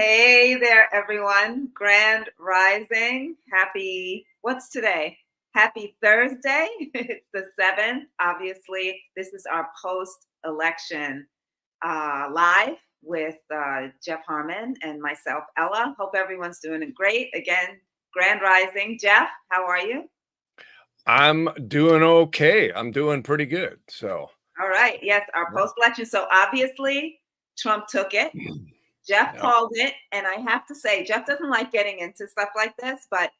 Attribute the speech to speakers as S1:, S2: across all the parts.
S1: Hey there, everyone. Grand Rising. What's today? Happy Thursday. It's the 7th. Obviously, this is our post-election live with Jeff Harmon and myself, Ella. Hope everyone's doing great. Again, Grand Rising. Jeff, how are you?
S2: I'm doing okay. I'm doing pretty good. So,
S1: All right. Yes, our
S2: yeah.
S1: post-election. So obviously, Trump took it. Jeff
S2: Yep.
S1: called it. And I have to say, Jeff doesn't like getting into stuff like this, but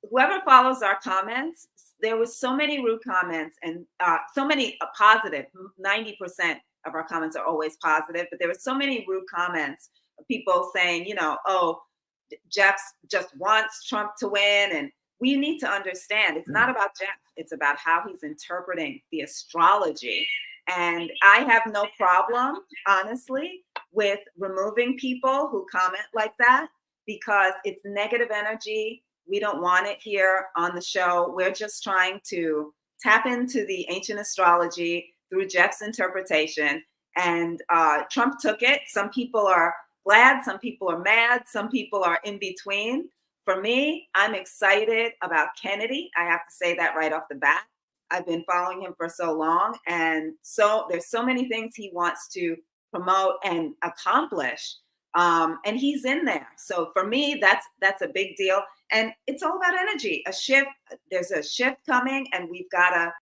S1: whoever follows our comments, there was so many rude comments and so many positive. 90% of our comments are always positive, but there were so many rude comments of people saying, oh, Jeff just wants Trump to win. And we need to understand it's not about Jeff, it's about how he's interpreting the astrology. And I have no problem, honestly, with removing people who comment like that because it's negative energy. We don't want it here on the show. We're just trying to tap into the ancient astrology through Jeff's interpretation. And Trump took it. Some people are glad, some people are mad, some people are in between. For me, I'm excited about Kennedy. I have to say that right off the bat. I've been following him for so long. And so there's so many things he wants to promote and accomplish. And he's in there. So for me, that's a big deal. And it's all about energy. A shift, there's a shift coming, and we've got to,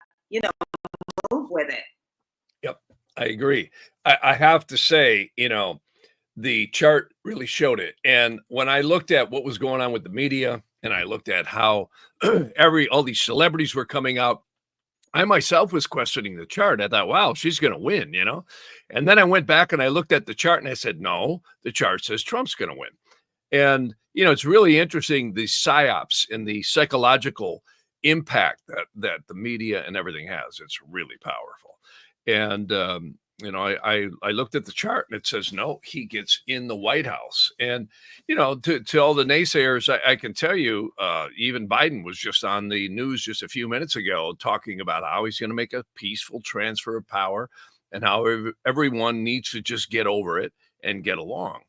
S1: move with it.
S2: Yep. I agree. I have to say, the chart really showed it. And when I looked at what was going on with the media and I looked at how all these celebrities were coming out, I myself was questioning the chart. I thought, wow, she's going to win, And then I went back and I looked at the chart and I said, no, the chart says Trump's going to win. And, it's really interesting, the psyops and the psychological impact that the media and everything has. It's really powerful. And, I looked at the chart and it says, no, he gets in the White House. And, to all the naysayers, I can tell you, even Biden was just on the news just a few minutes ago talking about how he's going to make a peaceful transfer of power and how everyone needs to just get over it and get along.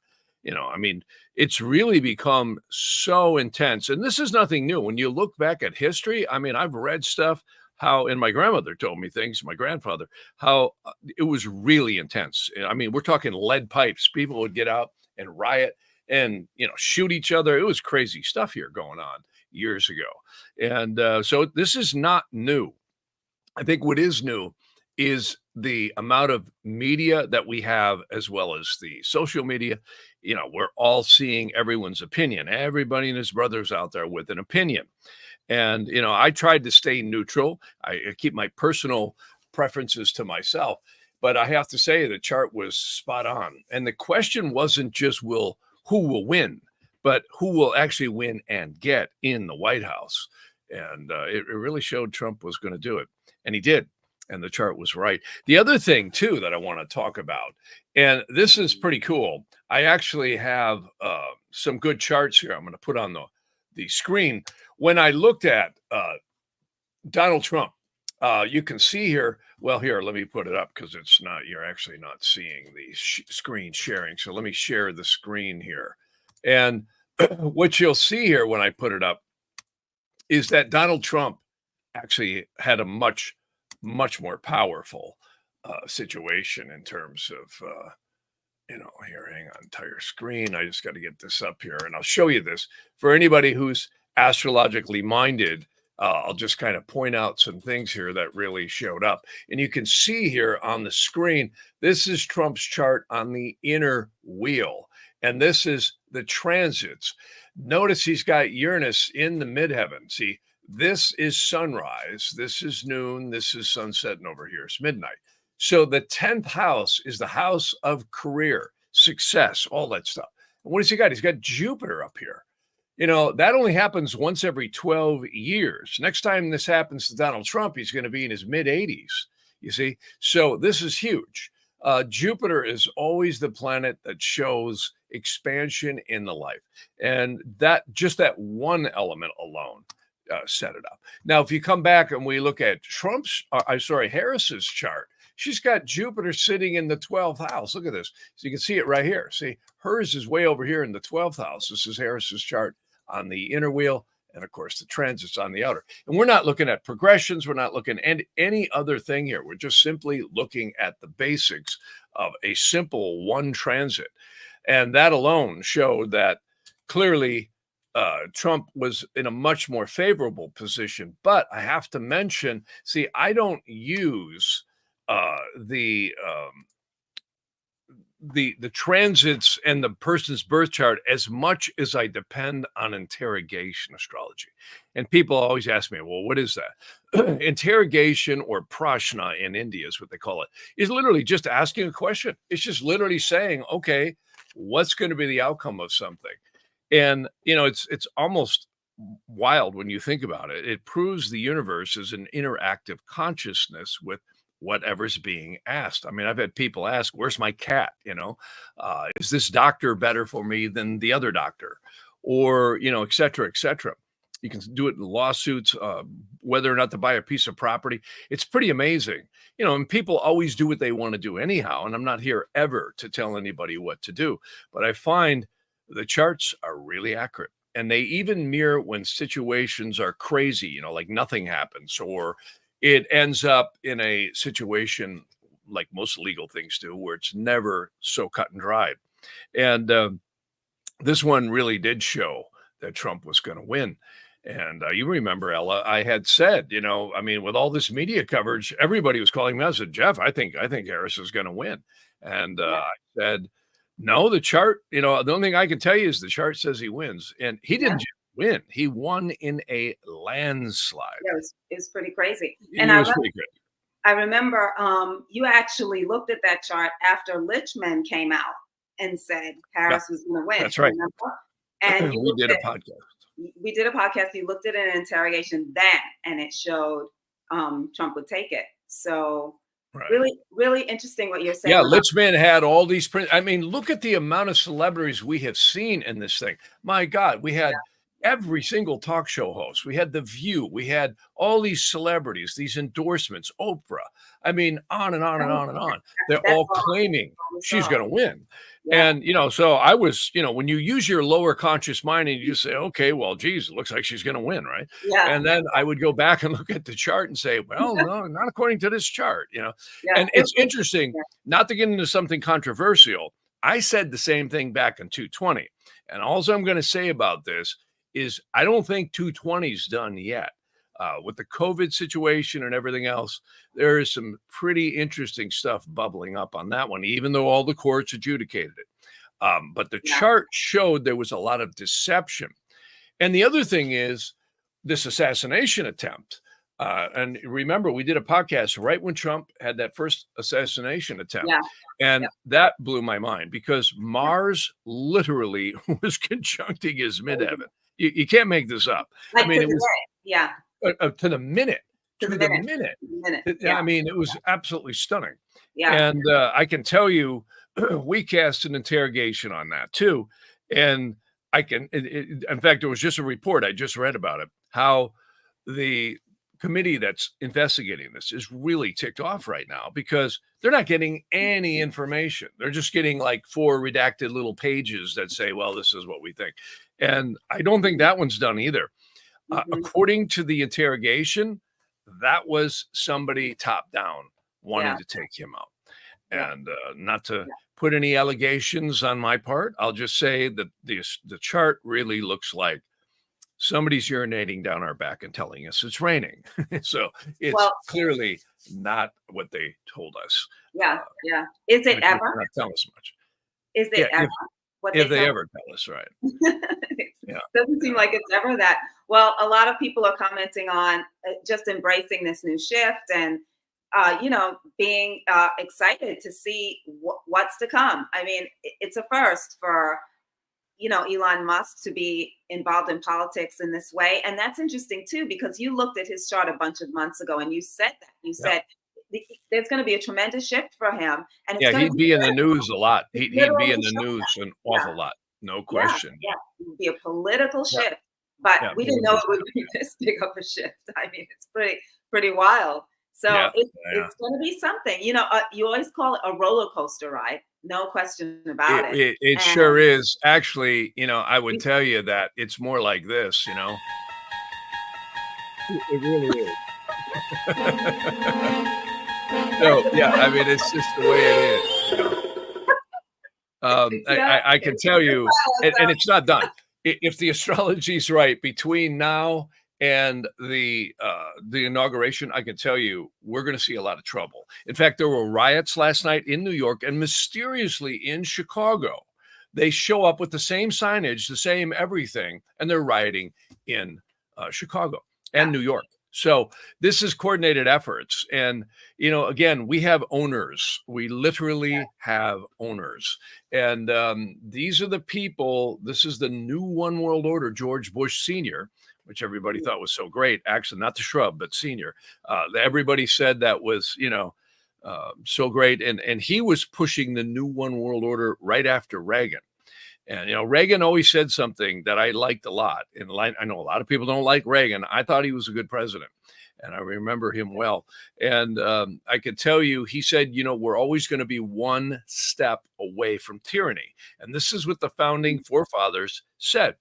S2: It's really become so intense. And this is nothing new. When you look back at history, I've read stuff and my grandmother told me things, my grandfather, how it was really intense. We're talking lead pipes. People would get out and riot and, shoot each other. It was crazy stuff here going on years ago. And so this is not new. I think what is new is the amount of media that we have, as well as the social media. We're all seeing everyone's opinion. Everybody and his brother's out there with an opinion. And, I tried to stay neutral. I keep my personal preferences to myself. But I have to say the chart was spot on. And the question wasn't just who will win, but who will actually win and get in the White House. And it really showed Trump was going to do it. And he did. And the chart was right. The other thing, too, that I want to talk about, and this is pretty cool. I actually have some good charts here I'm going to put on the screen. When I looked at Donald Trump, you can see here. Well, here, let me put it up because you're actually not seeing the screen sharing. So let me share the screen here. And what you'll see here when I put it up is that Donald Trump actually had a much more powerful situation in terms of, here, hang on, entire screen. I just got to get this up here and I'll show you this. For anybody who's astrologically minded, I'll just kind of point out some things here that really showed up. And you can see here on the screen, this is Trump's chart on the inner wheel. And this is the transits. Notice he's got Uranus in the midheaven. See, this is sunrise, this is noon, this is sunset, and over here it's midnight. So the 10th house is the house of career, success, all that stuff. And what has he got? He's got Jupiter up here. That only happens once every 12 years. Next time this happens to Donald Trump, he's going to be in his mid-80s, you see? So this is huge. Jupiter is always the planet that shows expansion in the life. And that one element alone set it up. Now, if you come back and we look at Harris's chart, She's got Jupiter sitting in the 12th house. Look at this. So you can see it right here. See, hers is way over here in the 12th house. This is Harris's chart on the inner wheel. And of course, the transits on the outer. And we're not looking at progressions. We're not looking at any other thing here. We're just simply looking at the basics of a simple one transit. And that alone showed that clearly Trump was in a much more favorable position. But I have to mention, see, I don't use the transits and the person's birth chart as much as I depend on interrogation astrology. And people always ask me, well, what is that? Interrogation, or prashna in India is what they call it, is literally just asking a question. It's just literally saying, okay, what's going to be the outcome of something? And, it's almost wild when you think about it. It proves the universe is an interactive consciousness with whatever's being asked. I mean, I've had people ask, where's my cat? Is this doctor better for me than the other doctor? Or, et cetera, et cetera. You can do it in lawsuits, whether or not to buy a piece of property. It's pretty amazing. And people always do what they want to do anyhow. And I'm not here ever to tell anybody what to do. But I find the charts are really accurate. And they even mirror when situations are crazy, like nothing happens, or it ends up in a situation like most legal things do, where it's never so cut and dried. And this one really did show that Trump was going to win. And you remember, Ella, I had said, with all this media coverage, everybody was calling me. I said, Jeff, I think Harris is going to win. And I said, no, the chart, the only thing I can tell you is the chart says he wins. And he didn't just win. He won in a landslide.
S1: Yeah, it was pretty crazy.
S2: And it was pretty crazy.
S1: I remember you actually looked at that chart after Lichman came out and said Harris was going to win.
S2: That's right.
S1: Remember? And
S2: we did a podcast.
S1: We did a podcast. You looked at an interrogation then, and it showed Trump would take it. So really, really interesting what you're saying.
S2: Yeah, Lichman had all these I mean, look at the amount of celebrities we have seen in this thing. My God, we had every single talk show host. We had The View. We had all these celebrities, these endorsements, Oprah. I mean, on and on and on and on. They're all claiming she's going to win. Yeah. And, so I was, when you use your lower conscious mind and you say, okay, well, geez, it looks like she's going to win, right?
S1: Yeah.
S2: And then I would go back and look at the chart and say, well, no, not according to this chart, Yeah. And it's interesting, not to get into something controversial. I said the same thing back in 220. And all I'm going to say about this is I don't think 220 is done yet. With the COVID situation and everything else, there is some pretty interesting stuff bubbling up on that one, even though all the courts adjudicated it. But the chart showed there was a lot of deception. And the other thing is this assassination attempt. And remember, we did a podcast right when Trump had that first assassination attempt. Yeah. And that blew my mind because Mars literally was conjuncting his midheaven. You can't make this up.
S1: Like
S2: I mean,
S1: it was
S2: to the minute. To the minute. I mean, it was absolutely stunning. Yeah. And I can tell you, we cast an interrogation on that too. And in fact, there was just a report, I just read about it, how the committee that's investigating this is really ticked off right now because they're not getting any information. They're just getting like 4 redacted little pages that say, well, this is what we think. And I don't think that one's done either. According to the interrogation, that was somebody top down wanting to take him out. And not to put any allegations on my part, I'll just say that the chart really looks like somebody's urinating down our back and telling us it's raining. So it's clearly not what they told us.
S1: Yeah. Is it ever?
S2: Not tell us much.
S1: Is it ever?
S2: If they ever tell us, right?
S1: Doesn't seem like it's ever that. Well, a lot of people are commenting on just embracing this new shift and, being excited to see what's to come. I mean, it's a first for, Elon Musk to be involved in politics in this way. And that's interesting, too, because you looked at his chart a bunch of months ago and you said that. You said there's going to be a tremendous shift for him. And it's
S2: he'd be in the news a lot. He'd be in the news an awful lot. No question.
S1: Yeah, it would be a political shift. But we didn't know it would be this big of a shift. I mean, it's pretty wild. So
S2: Yeah. Yeah.
S1: it's going to be something. You always call it a roller coaster ride, no question about it.
S2: It sure
S1: And
S2: is. Actually, I would
S1: we,
S2: tell you that it's more like this. It really is. So, yeah, I mean, it's just the way it is. I can
S1: it's
S2: tell you, and
S1: so
S2: it's not done. If the astrology is right between now and the inauguration, I can tell you we're going to see a lot of trouble. In fact, there were riots last night in New York, and mysteriously in Chicago, they show up with the same signage, the same everything, and they're rioting in Chicago and
S1: yeah,
S2: New York. So this is coordinated efforts. And, again, we have owners. We literally have owners. And these are the people, this is the new one world order, George Bush Sr., which everybody thought was so great. Actually, not the shrub, but senior. Everybody said that was, so great. And he was pushing the new one world order right after Reagan. And, Reagan always said something that I liked a lot. And I know a lot of people don't like Reagan. I thought he was a good president, and I remember him well. And I could tell you, he said, we're always going to be one step away from tyranny. And this is what the founding forefathers said.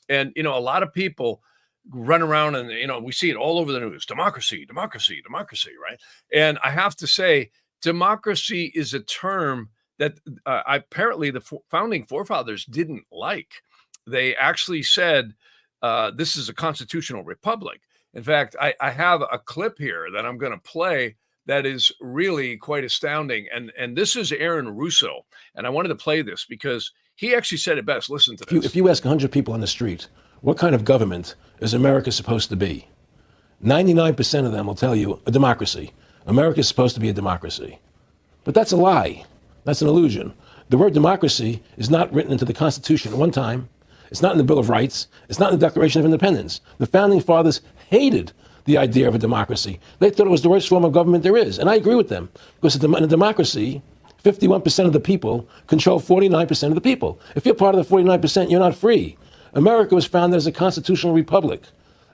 S2: And, a lot of people run around and, we see it all over the news, democracy, democracy, democracy, right? And I have to say, democracy is a term that apparently the founding forefathers didn't like. They actually said, this is a constitutional republic. In fact, I have a clip here that I'm going to play that is really quite astounding. And this is Aaron Russo. And I wanted to play this because he actually said it best. Listen to this.
S3: If you ask 100 people on the street, what kind of government is America supposed to be? 99% of them will tell you a democracy. America is supposed to be a democracy. But that's a lie. That's an illusion. The word democracy is not written into the Constitution at one time. It's not in the Bill of Rights. It's not in the Declaration of Independence. The founding fathers hated the idea of a democracy. They thought it was the worst form of government there is. And I agree with them. Because in a democracy, 51% of the people control 49% of the people. If you're part of the 49%, you're not free. America was founded as a constitutional republic.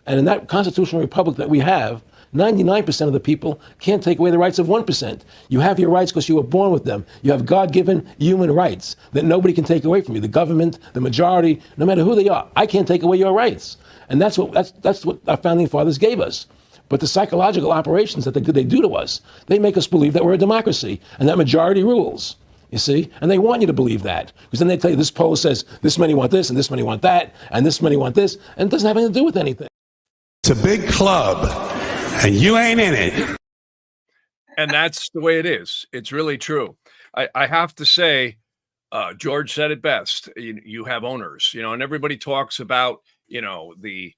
S3: And in that constitutional republic that we have, 99% of the people can't take away the rights of 1%. You have your rights because you were born with them. You have God-given human rights that nobody can take away from you. The government, the majority, no matter who they are, I can't take away your rights. And that's what our founding fathers gave us. But the psychological operations that they do to us, they make us believe that we're a democracy and that majority rules. You see? And they want you to believe that. Because then they tell you this poll says this many want this and this many want that and this many want this. And it doesn't have anything to do with anything.
S4: It's a big club. And you ain't in it.
S2: And that's the way it is. It's really true. I have to say, George said it best. You have owners, and everybody talks about, the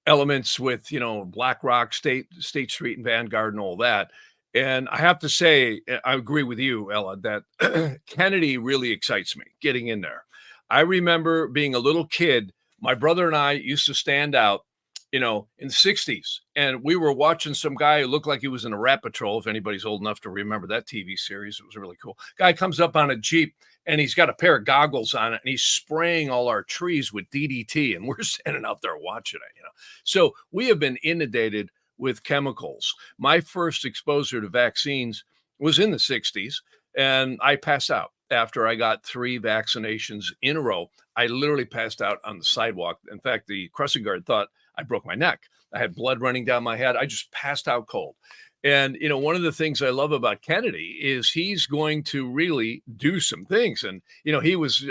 S2: elements with, BlackRock, State Street and Vanguard and all that. And I have to say, I agree with you, Ella, that Kennedy really excites me getting in there. I remember being a little kid, my brother and I used to stand out in the 60s. And we were watching some guy who looked like he was in a Rat Patrol. If anybody's old enough to remember that TV series, it was really cool. Guy comes up on a Jeep and he's got a pair of goggles on it and he's spraying all our trees with DDT. And we're standing out there watching it, So we have been inundated with chemicals. My first exposure to vaccines was in the 60s and I passed out. After I got 3 vaccinations in a row, I literally passed out on the sidewalk. In fact, the crossing guard thought I broke my neck. I had blood running down my head. I just passed out cold. And, one of the things I love about Kennedy is he's going to really do some things. And,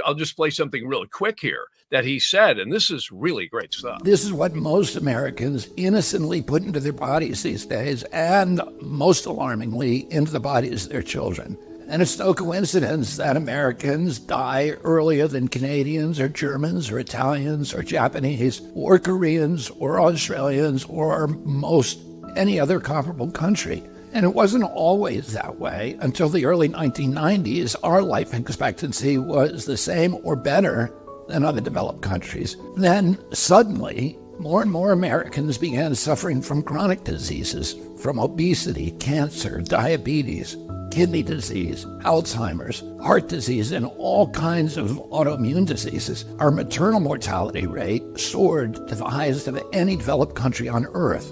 S2: I'll just play something really quick here that he said, and this is really great stuff.
S5: This is what most Americans innocently put into their bodies these days, and most alarmingly, into the bodies of their children. And it's no coincidence that Americans die earlier than Canadians or Germans or Italians or Japanese or Koreans or Australians or most any other comparable country. And it wasn't always that way. Until the early 1990s, our life expectancy was the same or better than other developed countries. Then suddenly, more and more Americans began suffering from chronic diseases, from obesity, cancer, diabetes, kidney disease, Alzheimer's, heart disease, and all kinds of autoimmune diseases. Our maternal mortality rate soared to the highest of any developed country on earth.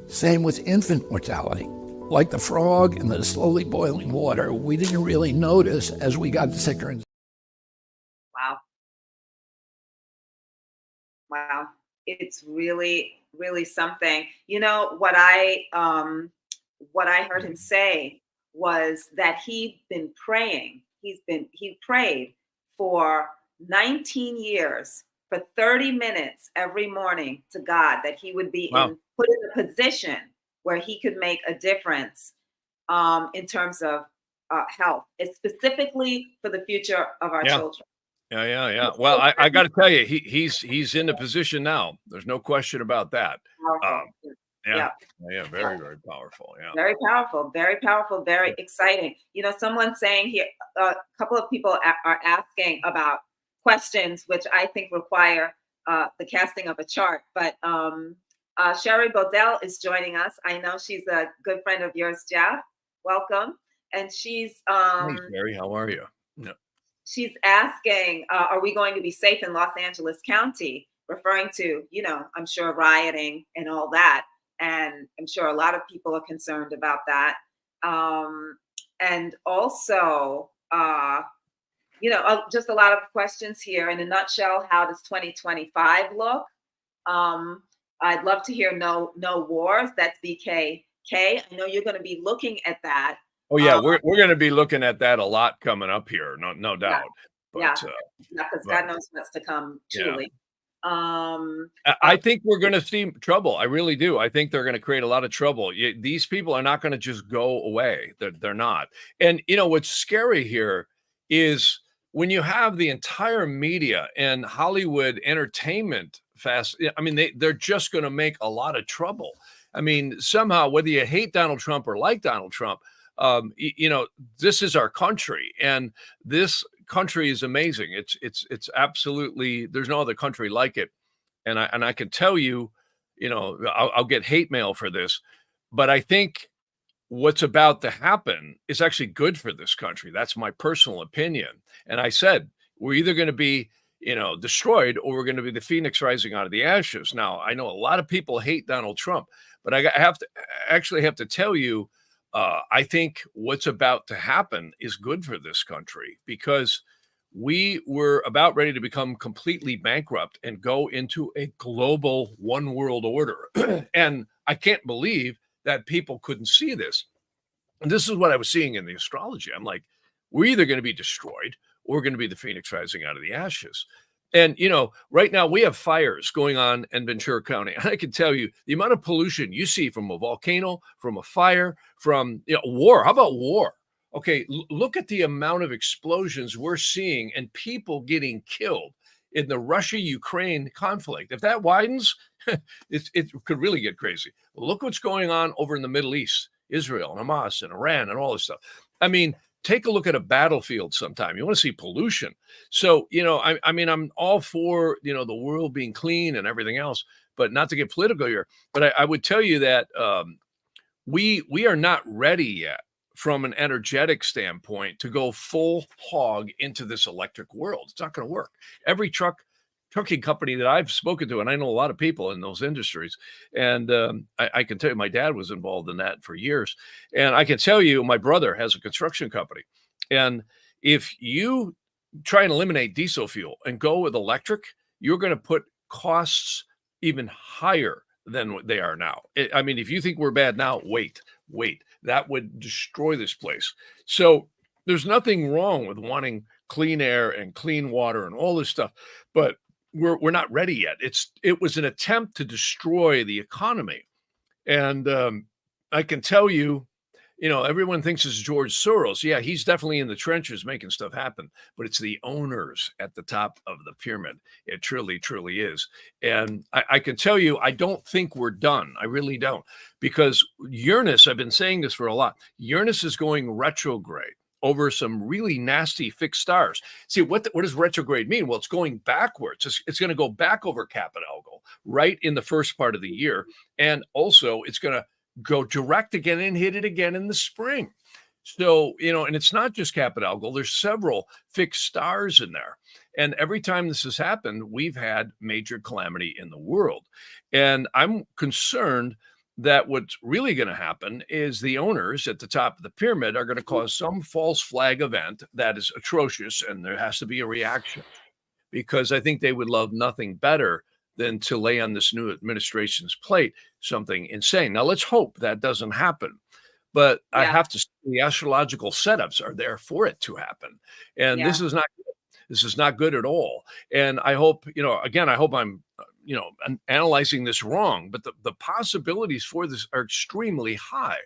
S5: Same with infant mortality. like the frog in the slowly boiling water. We didn't really notice as we got sicker and
S1: Wow. Wow. It's really, really something. You know, what I heard him say was that he'd been praying. He prayed for 19 years for 30 minutes every morning to God that he would be
S2: Wow.
S1: put in a position where he could make a difference in terms of health, specifically for the future of our
S2: Yeah.
S1: children.
S2: Yeah. Well, I got to tell you, he's in a position now. There's no question about that.
S1: Powerful.
S2: Um, yeah,
S1: Yeah.
S2: yeah, very, very powerful. Yeah.
S1: Very powerful, very exciting. You know, someone saying here, a couple of people are asking about questions, which I think require the casting of a chart. But Sherry Bodell is joining us. I know she's a good friend of yours, Jeff. Welcome. And
S2: Hey, Jerry, how are you? No.
S1: she's asking, are we going to be safe in Los Angeles County? Referring to, you know, I'm sure rioting and all that. And I'm sure a lot of people are concerned about that. And also, you know, just a lot of questions here. In a nutshell, how does 2025 look? I'd love to hear no wars. That's BKK. I know you're going to be looking at that.
S2: Oh yeah, we're going to be looking at that a lot coming up here, no doubt.
S1: Yeah,
S2: But
S1: because God knows what's to come. Truly.
S2: I think we're going to see trouble. I really do. I think they're going to create a lot of trouble. These people are not going to just go away. They're not. And you know what's scary here is when you have the entire media and Hollywood entertainment fast. I mean, they're just going to make a lot of trouble. I mean, somehow, whether you hate Donald Trump or like Donald Trump, you know, this is our country, and this country is amazing. It's absolutely, there's no other country like it. And I can tell you, you know, I'll get hate mail for this, but I think what's about to happen is actually good for this country. That's my personal opinion. And I said, we're either going to be, you know, destroyed, or we're going to be the phoenix rising out of the ashes. Now, I know a lot of people hate Donald Trump, but I have to tell you, I think what's about to happen is good for this country, because we were about ready to become completely bankrupt and go into a global one world order. And I can't believe that people couldn't see this. And this is what I was seeing in the astrology. I'm like, we're either going to be destroyed or we're going to be the phoenix rising out of the ashes. And, you know, right now we have fires going on in Ventura County. And I can tell you the amount of pollution you see from a volcano, from a fire, from, you know, war. How about war? Okay, look at the amount of explosions we're seeing and people getting killed in the Russia-Ukraine conflict. If that widens, it could really get crazy. Look what's going on over in the Middle East, Israel and Hamas and Iran and all this stuff. I mean, take a look at a battlefield sometime. You want to see pollution. So, you know, I mean, I'm all for, you know, the world being clean and everything else, but not to get political here. But I would tell you that we are not ready yet from an energetic standpoint to go full hog into this electric world. It's not going to work. Every trucking company that I've spoken to, and I know a lot of people in those industries, and I can tell you my dad was involved in that for years. And I can tell you my brother has a construction company. And if you try and eliminate diesel fuel and go with electric, you're going to put costs even higher than what they are now. I mean, if you think we're bad now, wait. That would destroy this place. So there's nothing wrong with wanting clean air and clean water and all this stuff, but we're not ready yet. It was an attempt to destroy the economy. And I can tell you, you know, everyone thinks it's George Soros. Yeah, he's definitely in the trenches making stuff happen, but it's the owners at the top of the pyramid. It truly, truly is. And I can tell you, I don't think we're done. I really don't. Because Uranus, I've been saying this for a lot, Uranus is going retrograde over some really nasty fixed stars. See, what does retrograde mean? Well, it's going backwards. It's going to go back over Capitalgal right in the first part of the year. And also it's going to go direct again and hit it again in the spring. So, you know, and it's not just Capitalgal. There's several fixed stars in there. And every time this has happened, we've had major calamity in the world. And I'm concerned that what's really going to happen is the owners at the top of the pyramid are going to cause some false flag event that is atrocious, and there has to be a reaction, because I think they would love nothing better than to lay on this new administration's plate something insane. Now, let's hope that doesn't happen. But I
S1: Yeah.
S2: have to say the astrological setups are there for it to happen. And
S1: Yeah.
S2: this is not good. This is not good at all. And I hope, again, I hope I'm, analyzing this wrong, but the possibilities for this are extremely high.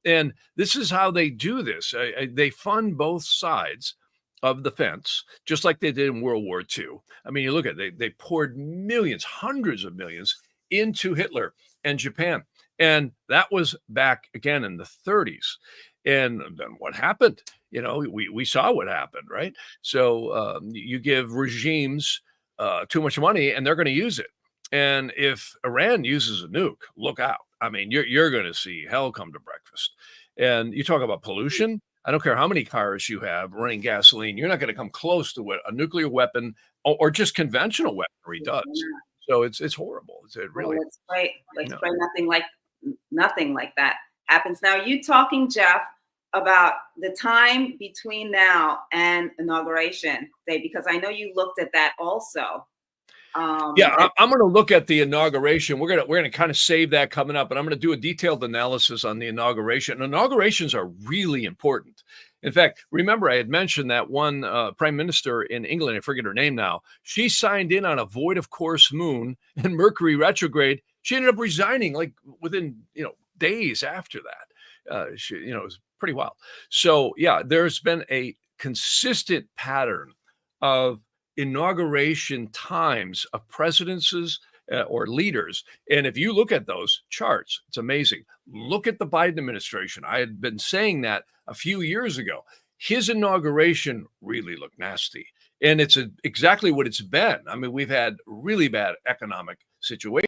S2: And this is how they do this. They fund both sides of the fence, just like they did in World War II. I mean, you look at it, they poured millions, hundreds of millions into Hitler and Japan. And that was back again in the 30s. And then what happened? We saw what happened, right? So you give regimes too much money and they're going to use it. And if Iran uses a nuke, look out. I mean, you're going to see hell come to breakfast. And you talk about pollution. I don't care how many cars you have running gasoline. You're not going to come close to what a nuclear weapon or just conventional weaponry does. So it's horrible. It really.
S1: Let's pray nothing like that happens. Now, you talking, Jeff, about the time between now and inauguration day, because I know you looked at that also.
S2: I'm going to look at the inauguration. We're going to kind of save that coming up, and I'm going to do a detailed analysis on the inauguration. Inaugurations are really important. In fact, remember I had mentioned that one prime minister in England, I forget her name now, she signed in on a void of course moon and Mercury retrograde. She ended up resigning like within, days after that. It was pretty wild. So yeah, there's been a consistent pattern of inauguration times of presidencies or leaders. And if you look at those charts, it's amazing. Look at the Biden administration. I had been saying that a few years ago. His inauguration really looked nasty. And it's exactly what it's been. I mean, we've had really bad economic situations.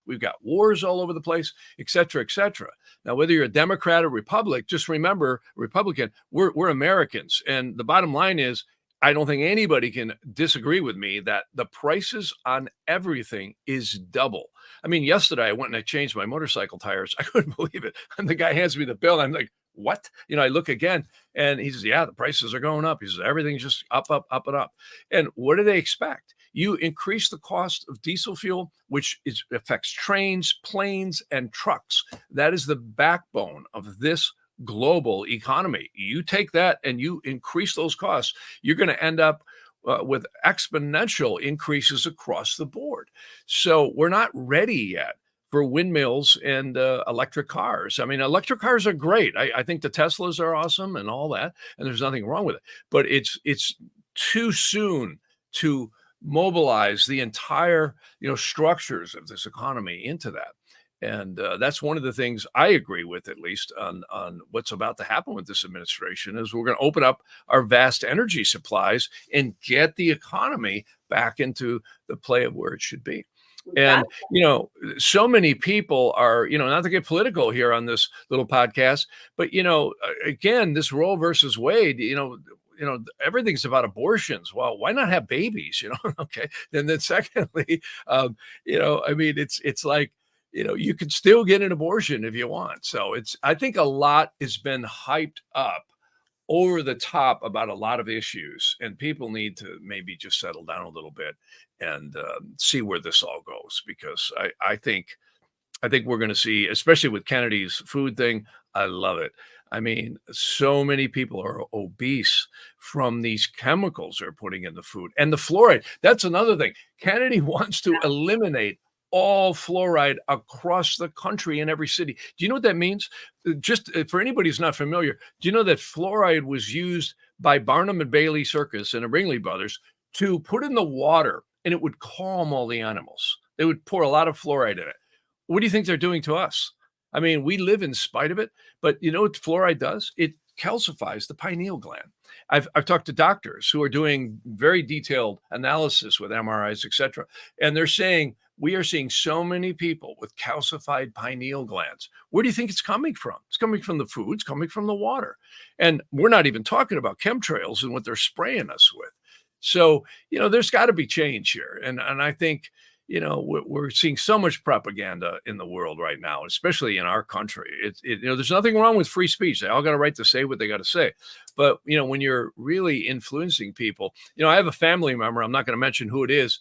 S2: We've got wars all over the place, et cetera, et cetera. Now, whether you're a Democrat or Republican, just remember, Republican, we're Americans. And the bottom line is, I don't think anybody can disagree with me that the prices on everything is double. I mean, yesterday I went and I changed my motorcycle tires. I couldn't believe it. And the guy hands me the bill. I'm like, what? I look again and he says, yeah, the prices are going up. He says, everything's just up, up, up, and up. And what do they expect? You increase the cost of diesel fuel, which affects trains, planes, and trucks. That is the backbone of this global economy. You take that and you increase those costs, you're going to end up with exponential increases across the board. So we're not ready yet for windmills and electric cars. I mean, electric cars are great. I think the Teslas are awesome and all that, and there's nothing wrong with it. But it's too soon to mobilize the entire structures of this economy into that. And that's one of the things I agree with, at least on what's about to happen with this administration, is we're going to open up our vast energy supplies and get the economy back into the play of where it should be. And, so many people are, not to get political here on this little podcast, but, again, this Roe versus Wade, everything's about abortions. Well, why not have babies, Okay. And then secondly, I mean, it's like, you can still get an abortion if you want. So I think a lot has been hyped up over the top about a lot of issues, and people need to maybe just settle down a little bit and see where this all goes, because I think we're going to see, especially with Kennedy's food thing. I love it. I mean, so many people are obese from these chemicals they're putting in the food, and the fluoride. That's another thing. Kennedy wants to eliminate all fluoride across the country in every city. Do you know what that means? Just for anybody who's not familiar, do you know that fluoride was used by Barnum and Bailey Circus and the Ringling Brothers to put in the water, and it would calm all the animals? They would pour a lot of fluoride in it. What do you think they're doing to us? I mean, we live in spite of it, but you know what fluoride does? It calcifies the pineal gland. I've talked to doctors who are doing very detailed analysis with MRIs, et cetera, and they're saying, we are seeing so many people with calcified pineal glands. Where do you think it's coming from? It's coming from the food, it's coming from the water. And we're not even talking about chemtrails and what they're spraying us with. So, there's got to be change here. And I think, we're seeing so much propaganda in the world right now, especially in our country. There's nothing wrong with free speech. They all got a right to say what they got to say. But, when you're really influencing people, I have a family member, I'm not going to mention who it is.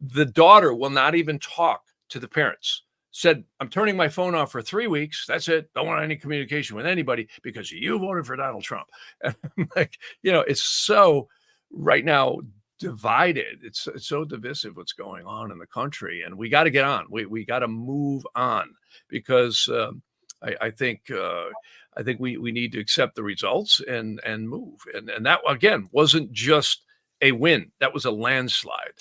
S2: The daughter will not even talk to the parents. Said, I'm turning my phone off for 3 weeks. That's it. Don't want any communication with anybody because you voted for Donald Trump. And I'm like, it's so right now divided. It's so divisive what's going on in the country, and we got to get on. We got to move on because I think we need to accept the results and move. And that again wasn't just a win. That was a landslide.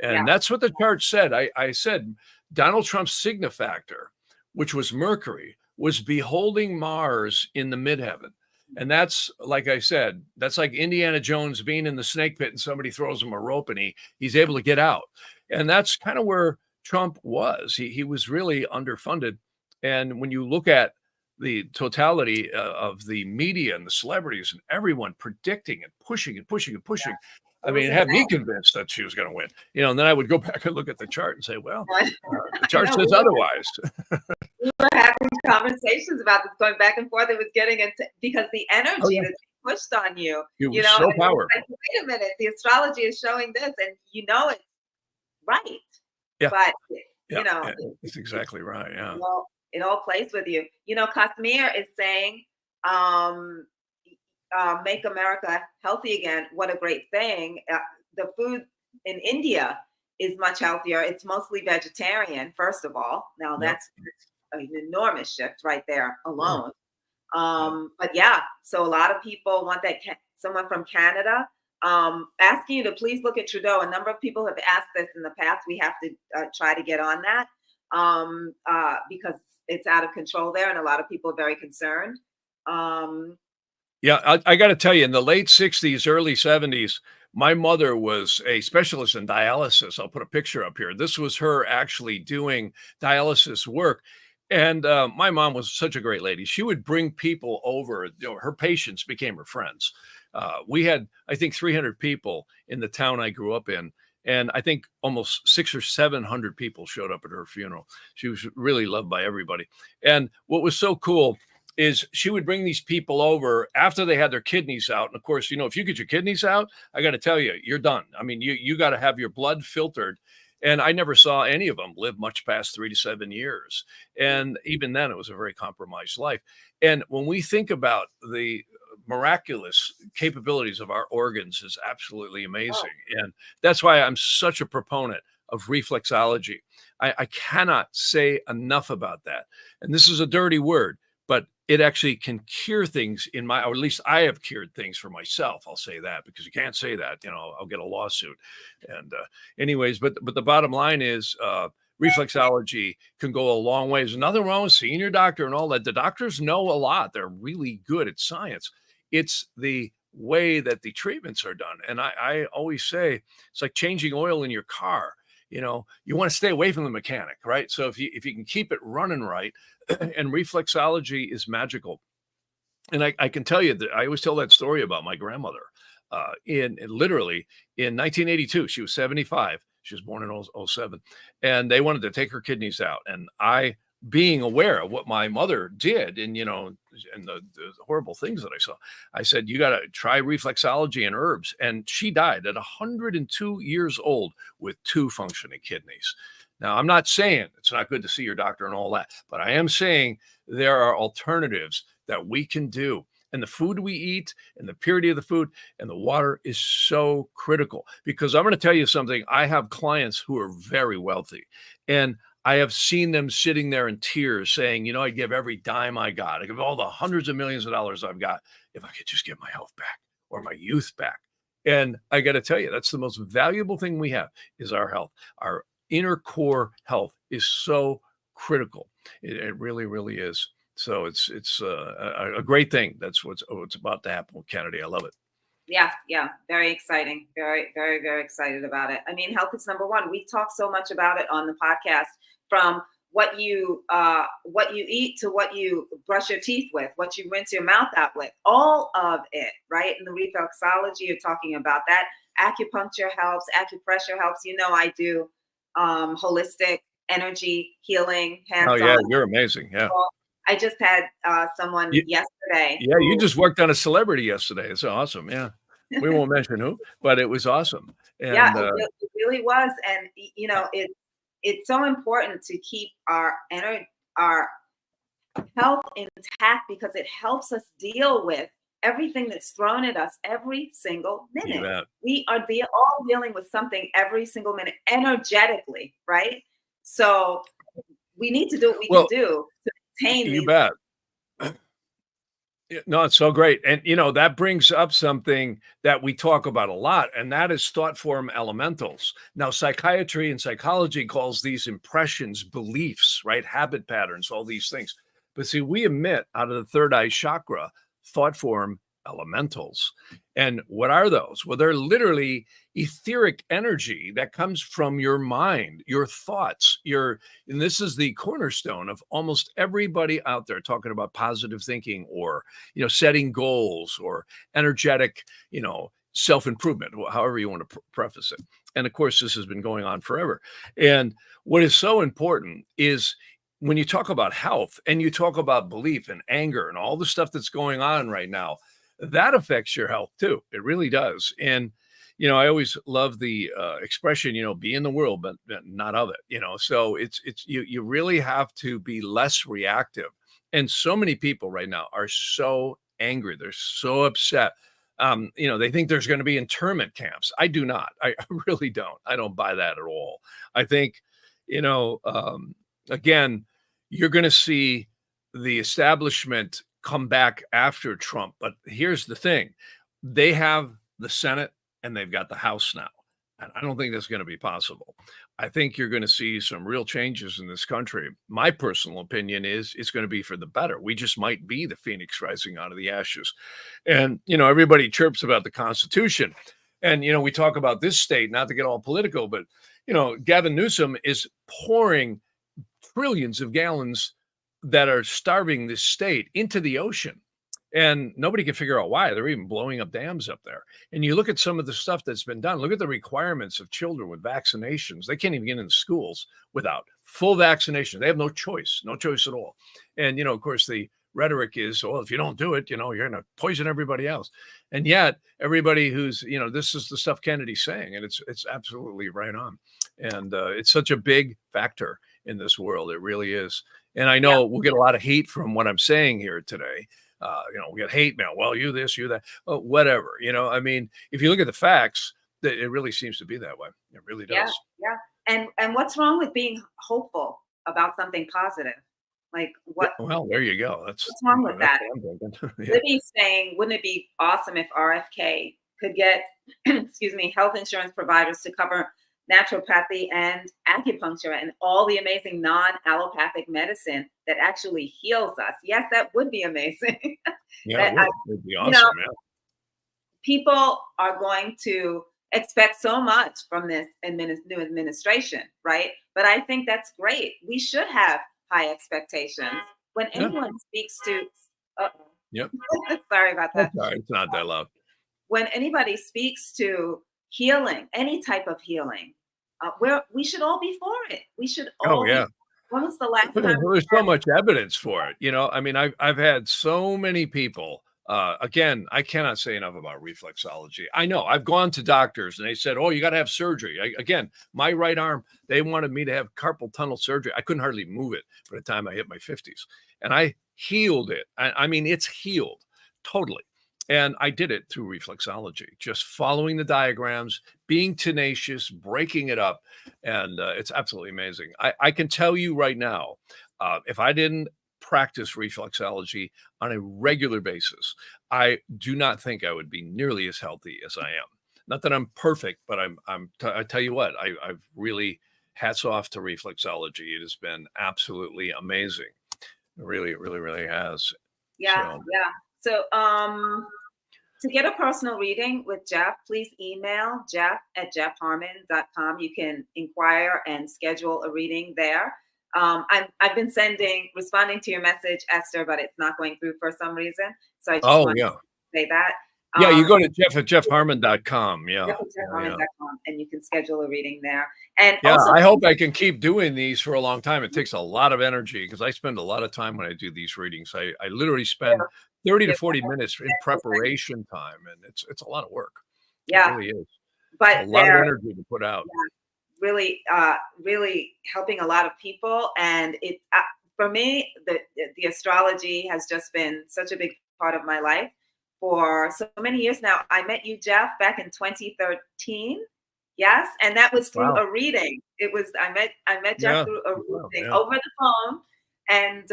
S2: And that's what the chart said. I said Donald Trump's signifactor, which was Mercury, was beholding Mars in the midheaven. And that's, like I said, that's like Indiana Jones being in the snake pit and somebody throws him a rope and he's able to get out. And that's kind of where Trump was. He was really underfunded. And when you look at the totality of the media and the celebrities and everyone predicting and pushing and pushing and pushing, I mean, it had me convinced that she was going to win, and then I would go back and look at the chart and say, well, the chart says otherwise.
S1: We were having conversations about this, going back and forth. It was getting into, because the energy that's pushed on you,
S2: It was so powerful.
S1: Like, wait a minute, the astrology is showing this, and it's right.
S2: Yeah.
S1: But,
S2: it's exactly right. Yeah.
S1: Well, it all plays with you. Kashmir is saying, make America healthy again. What a great thing. The food in India is much healthier. It's mostly vegetarian, first of all. Now that's an enormous shift right there alone. But so a lot of people want that. Someone from Canada asking you to please look at Trudeau. A number of people have asked this in the past. We have to try to get on that because it's out of control there, and a lot of people are very concerned.
S2: Yeah, I got to tell you, in the late 60s, early 70s, my mother was a specialist in dialysis. I'll put a picture up here. This was her actually doing dialysis work. And my mom was such a great lady. She would bring people over. Her patients became her friends. We had, I think, 300 people in the town I grew up in. And I think almost 600 or 700 people showed up at her funeral. She was really loved by everybody. And what was so cool is she would bring these people over after they had their kidneys out. And of course, if you get your kidneys out, I got to tell you, you're done. I mean, you got to have your blood filtered. And I never saw any of them live much past 3 to 7 years. And even then, it was a very compromised life. And when we think about the miraculous capabilities of our organs is absolutely amazing. And that's why I'm such a proponent of reflexology. I cannot say enough about that. And this is a dirty word, but it actually can cure things or at least I have cured things for myself. I'll say that, because you can't say that, I'll get a lawsuit. And anyways, but the bottom line is reflexology can go a long way. There's nothing wrong with seeing your doctor and all that. The doctors know a lot. They're really good at science. It's the way that the treatments are done. And I always say it's like changing oil in your car. You want to stay away from the mechanic, right? So if you can keep it running right, and reflexology is magical. And I can tell you that I always tell that story about my grandmother. Literally in 1982, she was 75. She was born in 07, and they wanted to take her kidneys out. And I, being aware of what my mother did, and and the horrible things that I saw, I said, you got to try reflexology and herbs. And she died at 102 years old with 2 functioning kidneys. Now, I'm not saying it's not good to see your doctor and all that, but I am saying there are alternatives that we can do. And the food we eat and the purity of the food and the water is so critical, because I'm going to tell you something. I have clients who are very wealthy, and I have seen them sitting there in tears saying, I'd give every dime I got. I give all the hundreds of millions of dollars I've got if I could just get my health back or my youth back. And I got to tell you, that's the most valuable thing we have is our health. Our inner core health is so critical. It really, really is. So it's a great thing. That's what's about to happen with Kennedy. I love it.
S1: Yeah. Very exciting. Very, very, very excited about it. I mean, health is number one. We talk so much about it on the podcast, from what you eat to what you brush your teeth with, what you rinse your mouth out with, all of it, right? And the reflexology, you're talking about that. Acupuncture helps, acupressure helps. I do holistic energy healing,
S2: Oh
S1: hands-on.
S2: yeah, you're amazing. Yeah.
S1: I just had someone
S2: You,
S1: yesterday.
S2: yeah, you just worked on a celebrity yesterday. It's awesome. Yeah. We won't mention who, but it was awesome.
S1: Yeah,
S2: And
S1: it really was. And it's so important to keep our our health intact, because it helps us deal with everything that's thrown at us every single
S2: you
S1: minute.
S2: bet.
S1: We are all dealing with something every single minute energetically, right? So we need to do what we
S2: Well,
S1: can do to maintain
S2: you
S1: these.
S2: bet. Yeah, no, it's so great. And, that brings up something that we talk about a lot, and that is thought form elementals. Now, psychiatry and psychology calls these impressions, beliefs, right? Habit patterns, all these things. But see, we emit out of the third eye chakra thought form elementals. And what are those? Well, they're literally etheric energy that comes from your mind, your thoughts, and this is the cornerstone of almost everybody out there talking about positive thinking, or, setting goals, or energetic, self-improvement, however you want to preface it. And of course, this has been going on forever. And what is so important is when you talk about health and you talk about belief and anger and all the stuff that's going on right now, that affects your health too. It really does. And, I always love the expression, be in the world, but not of it, so you really have to be less reactive. And so many people right now are so angry. They're so upset. They think there's going to be internment camps. I do not. I really don't. I don't buy that at all. I think, again, you're going to see the establishment come back after Trump. But here's the thing. They have the Senate and they've got the House now. And I don't think that's going to be possible. I think you're going to see some real changes in this country. My personal opinion is it's going to be for the better. We just might be the phoenix rising out of the ashes. And, everybody chirps about the Constitution. And, we talk about this state, not to get all political, but, Gavin Newsom is pouring trillions of gallons that are starving this state into the ocean. And nobody can figure out why. They're even blowing up dams up there. And you look at some of the stuff that's been done. Look at the requirements of children with vaccinations. They can't even get in schools without full vaccination. They have no choice at all. And, of course, the rhetoric is, well, if you don't do it, you're going to poison everybody else. And yet everybody who's, this is the stuff Kennedy's saying, and it's absolutely right on. And it's such a big factor in this world. It really is. And I know we'll get a lot of heat from what I'm saying here today. We get hate mail. Well, you this, you that, whatever. If you look at the facts, it really seems to be that way. It really does.
S1: Yeah. And what's wrong with being hopeful about something positive? Like what?
S2: Well, there you go.
S1: What's wrong with that? Libby's saying, wouldn't it be awesome if RFK could get, health insurance providers to cover naturopathy and acupuncture and all the amazing non-allopathic medicine that actually heals us? Yes, that would be amazing.
S2: Yeah, it would be awesome.
S1: People are going to expect so much from this new administration, right? But I think that's great. We should have high expectations. When anyone speaks to, sorry about that.
S2: Sorry, it's not that loud.
S1: When anybody speaks to healing, any type of healing, we should all be for it. We should all. When was the last time?
S2: There's so much evidence for it. I've had so many people. Again, I cannot say enough about reflexology. I know I've gone to doctors and they said, "Oh, you got to have surgery." Again, my right arm, they wanted me to have carpal tunnel surgery. I couldn't hardly move it by the time I hit my 50s, and I healed it. It's healed totally. And I did it through reflexology, just following the diagrams, being tenacious, breaking it up. And it's absolutely amazing. I can tell you right now, if I didn't practice reflexology on a regular basis, I do not think I would be nearly as healthy as I am. Not that I'm perfect, but I tell you what, I've really, hats off to reflexology. It has been absolutely amazing. It really, really, really has.
S1: Yeah. So, to get a personal reading with Jeff, please email jeff@jeffharmon.com. You can inquire and schedule a reading there. I've been responding to your message, Esther, but it's not going through for some reason. So I just want to say that.
S2: Yeah, you go to Jeff at jeffharmon.com. Yeah, yeah.
S1: jeffharmon.com, and you can schedule a reading there. And
S2: Yeah,
S1: also,
S2: I hope I can keep doing these for a long time. It takes a lot of energy because I spend a lot of time when I do these readings. I literally spend 30 to 40 minutes in preparation time, and it's a lot of work. It
S1: yeah,
S2: really is.
S1: but
S2: A lot of
S1: they're
S2: energy to put out.
S1: really, really helping a lot of people. And it, for me, the astrology has just been such a big part of my life for so many years now. I met you, Jeff, back in 2013. Yes, and that was through
S2: Wow.
S1: a reading. It was I met Jeff
S2: Yeah.
S1: through a
S2: Wow,
S1: reading
S2: yeah.
S1: over the phone, and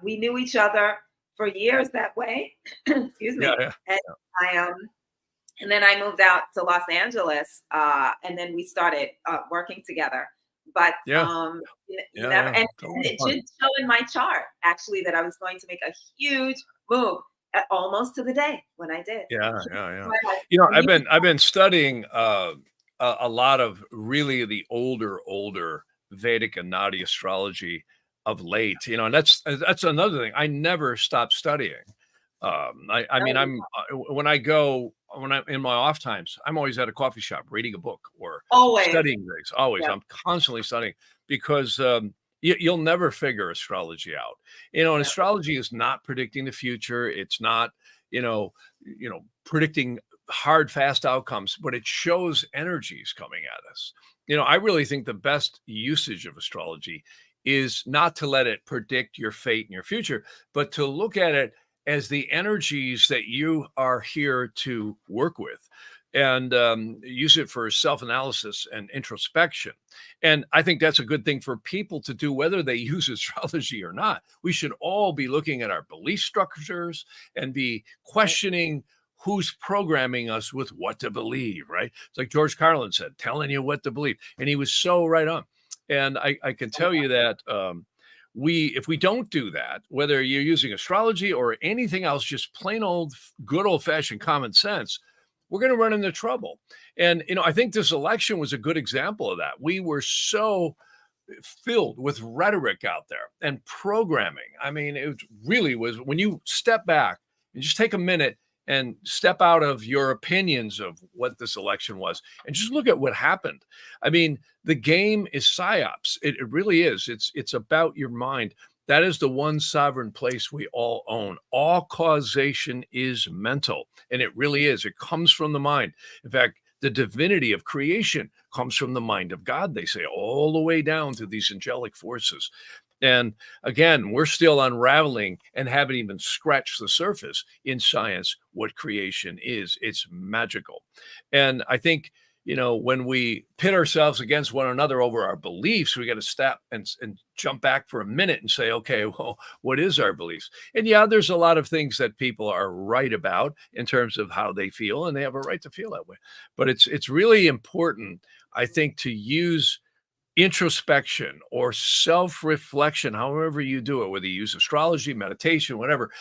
S1: we knew each other for years that way. Excuse me.
S2: Yeah, yeah.
S1: And I and then I moved out to Los Angeles, and then we started working together. But
S2: Yeah.
S1: you
S2: Yeah,
S1: never,
S2: yeah.
S1: and
S2: It's a lot of
S1: it
S2: fun.
S1: did show in my chart actually that I was going to make a huge move, almost to the day when I did.
S2: Yeah, yeah, yeah.
S1: But
S2: You know,
S1: and you-
S2: I've been studying a lot of really the older Vedic and Nadi astrology of late. You know, and that's another thing. I never stop studying. I mean, when I'm in my off times, I'm always at a coffee shop reading a book or
S1: always,
S2: studying things. Always,
S1: yeah,
S2: I'm constantly studying because you'll never figure astrology out. You know, and
S1: yeah,
S2: astrology is not predicting the future. It's not, predicting hard, fast outcomes, but it shows energies coming at us. You know, I really think the best usage of astrology is not to let it predict your fate and your future, but to look at it as the energies that you are here to work with and use it for self-analysis and introspection. And I think that's a good thing for people to do, whether they use astrology or not. We should all be looking at our belief structures and be questioning who's programming us with what to believe, right? It's like George Carlin said, telling you what to believe. And he was so right on. And I can tell you that if we don't do that, whether you're using astrology or anything else, just plain old, good old fashioned common sense, we're going to run into trouble. And, I think this election was a good example of that. We were so filled with rhetoric out there and programming. I mean, it really was when you step back and just take a minute and step out of your opinions of what this election was and just look at what happened. I mean, the game is psyops. It really is. It's about your mind. That is the one sovereign place we all own. All causation is mental, and it really is. It comes from the mind. In fact, the divinity of creation comes from the mind of God, they say, all the way down to these angelic forces. And again, we're still unraveling and haven't even scratched the surface in science what creation is. It's magical. And I think, when we pit ourselves against one another over our beliefs, we got to stop and jump back for a minute and say, okay, well, what is our beliefs? And yeah, there's a lot of things that people are right about in terms of how they feel, and they have a right to feel that way. But it's really important, I think, to use introspection or self-reflection, however you do it, whether you use astrology, meditation, whatever,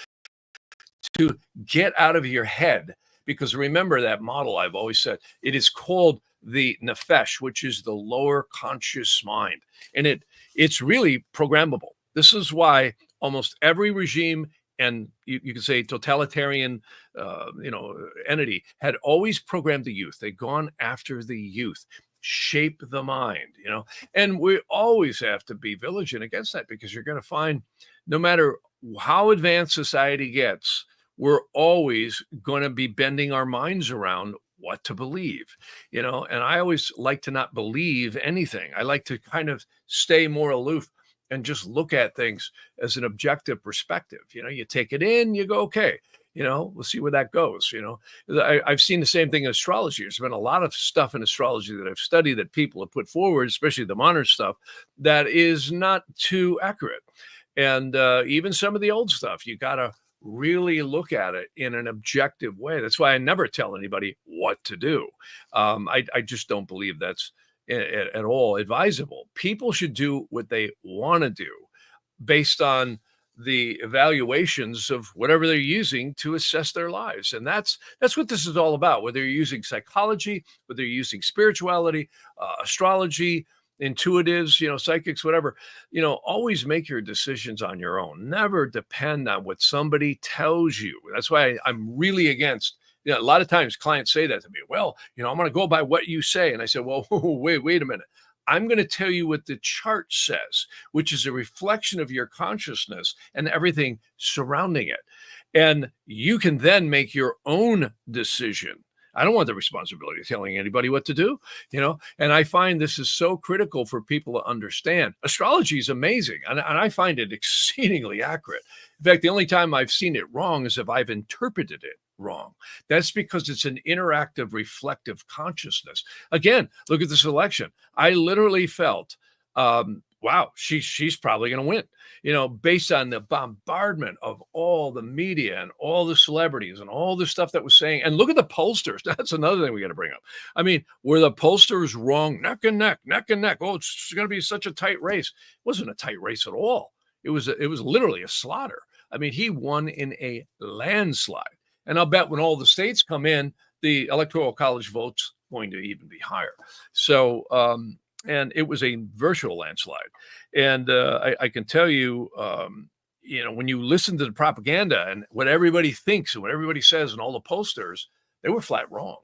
S2: to get out of your head. Because remember that model I've always said, it is called the nefesh, which is the lower conscious mind. And it's really programmable. This is why almost every regime and you could say totalitarian, entity had always programmed the youth. They'd gone after the youth, shape the mind, and we always have to be vigilant against that because you're going to find no matter how advanced society gets, we're always going to be bending our minds around what to believe, and I always like to not believe anything. I like to kind of stay more aloof and just look at things as an objective perspective. You take it in, you go, okay, we'll see where that goes. I've seen the same thing in astrology. There's been a lot of stuff in astrology that I've studied that people have put forward, especially the modern stuff, that is not too accurate. And even some of the old stuff, you got to really look at it in an objective way. That's why I never tell anybody what to do. I just don't believe that's at all advisable. People should do what they want to do based on the evaluations of whatever they're using to assess their lives. And that's what this is all about, whether you're using psychology, whether you're using spirituality, astrology, intuitives, psychics, whatever, always make your decisions on your own. Never depend on what somebody tells you. That's why I'm really against, a lot of times clients say that to me. Well, I'm going to go by what you say. And I said, well, wait a minute. I'm going to tell you what the chart says, which is a reflection of your consciousness and everything surrounding it. And you can then make your own decision. I don't want the responsibility of telling anybody what to do, and I find this is so critical for people to understand. Astrology is amazing, and I find it exceedingly accurate. In fact, the only time I've seen it wrong is if I've interpreted it wrong. That's because it's an interactive, reflective consciousness. Again, look at this election. I literally felt, wow, she's probably going to win, based on the bombardment of all the media and all the celebrities and all the stuff that was saying. And look at the pollsters. That's another thing we got to bring up. I mean, were the pollsters wrong? Neck and neck. Oh, it's going to be such a tight race. It wasn't a tight race at all. It was literally a slaughter. I mean, he won in a landslide. And I'll bet when all the states come in, the Electoral College votes going to even be higher. So, and it was a virtual landslide. And I can tell you, when you listen to the propaganda and what everybody thinks and what everybody says and all the posters, they were flat wrong.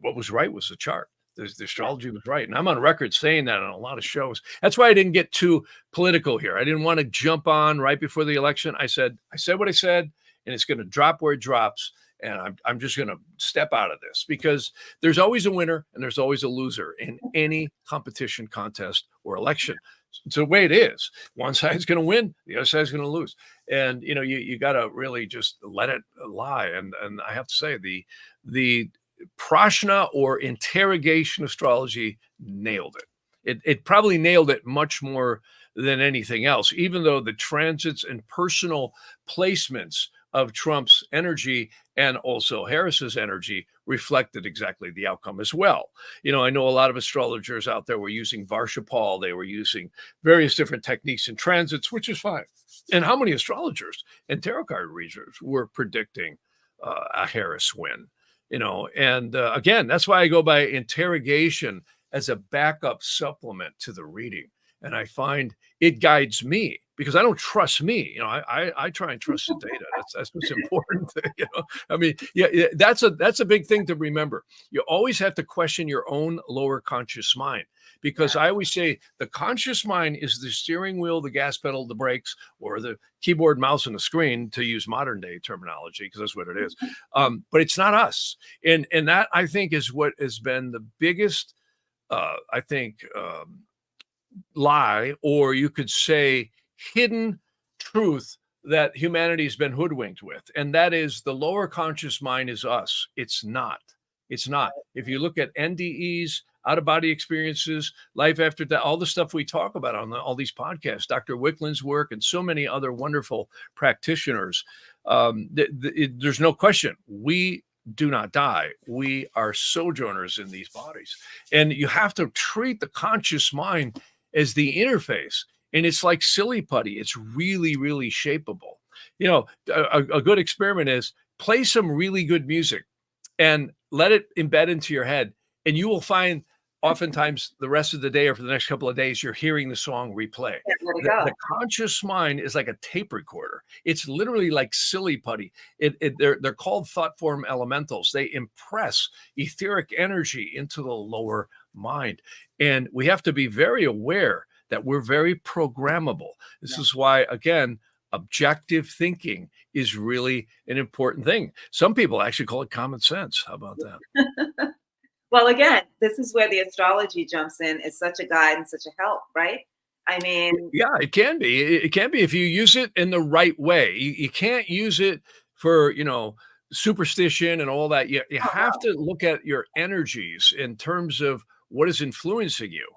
S2: What was right was the chart. The astrology was right. And I'm on record saying that on a lot of shows. That's why I didn't get too political here. I didn't want to jump on right before the election. I said what I said, and it's going to drop where it drops. And I'm just going to step out of this, because there's always a winner and there's always a loser in any competition, contest, or election. It's the way it is. One side's going to win, the other side's going to lose. And, you got to really just let it lie. And I have to say, the Prashna or interrogation astrology nailed it. It probably nailed it much more than anything else, even though the transits and personal placements of Trump's energy and also Harris's energy reflected exactly the outcome as well. I know a lot of astrologers out there were using Varshapal. They were using various different techniques and transits, which is fine. And how many astrologers and tarot card readers were predicting a Harris win? And again, that's why I go by interrogation as a backup supplement to the reading. And I find it guides me, because I don't trust me. I try and trust the data. That's what's important. I mean, yeah, that's a big thing to remember. You always have to question your own lower conscious mind, because I always say the conscious mind is the steering wheel, the gas pedal, the brakes, or the keyboard, mouse, and the screen, to use modern day terminology, because that's what it is. But it's not us. And that, I think, is what has been the biggest, lie, or you could say hidden truth, that humanity's been hoodwinked with. And that is, the lower conscious mind is us. It's not. If you look at NDEs, out-of-body experiences, life after death, all the stuff we talk about on all these podcasts, Dr. Wickland's work, and so many other wonderful practitioners, there's no question. We do not die. We are sojourners in these bodies. And you have to treat the conscious mind as the interface. And it's like silly putty. It's really, really shapeable. A good experiment is play some really good music and let it embed into your head. And you will find oftentimes the rest of the day, or for the next couple of days, you're hearing the song replay. The conscious mind is like a tape recorder. It's literally like silly putty. They're called thought form elementals. They impress etheric energy into the lower mind. And we have to be very aware that we're very programmable. This is why, again, objective thinking is really an important thing. Some people actually call it common sense. How about that?
S1: Well, again, this is where the astrology jumps in. It's such a guide and such a help, right? I mean,
S2: yeah, it can be. It can be if you use it in the right way. You can't use it for, superstition and all that. You have to look at your energies in terms of what is influencing you.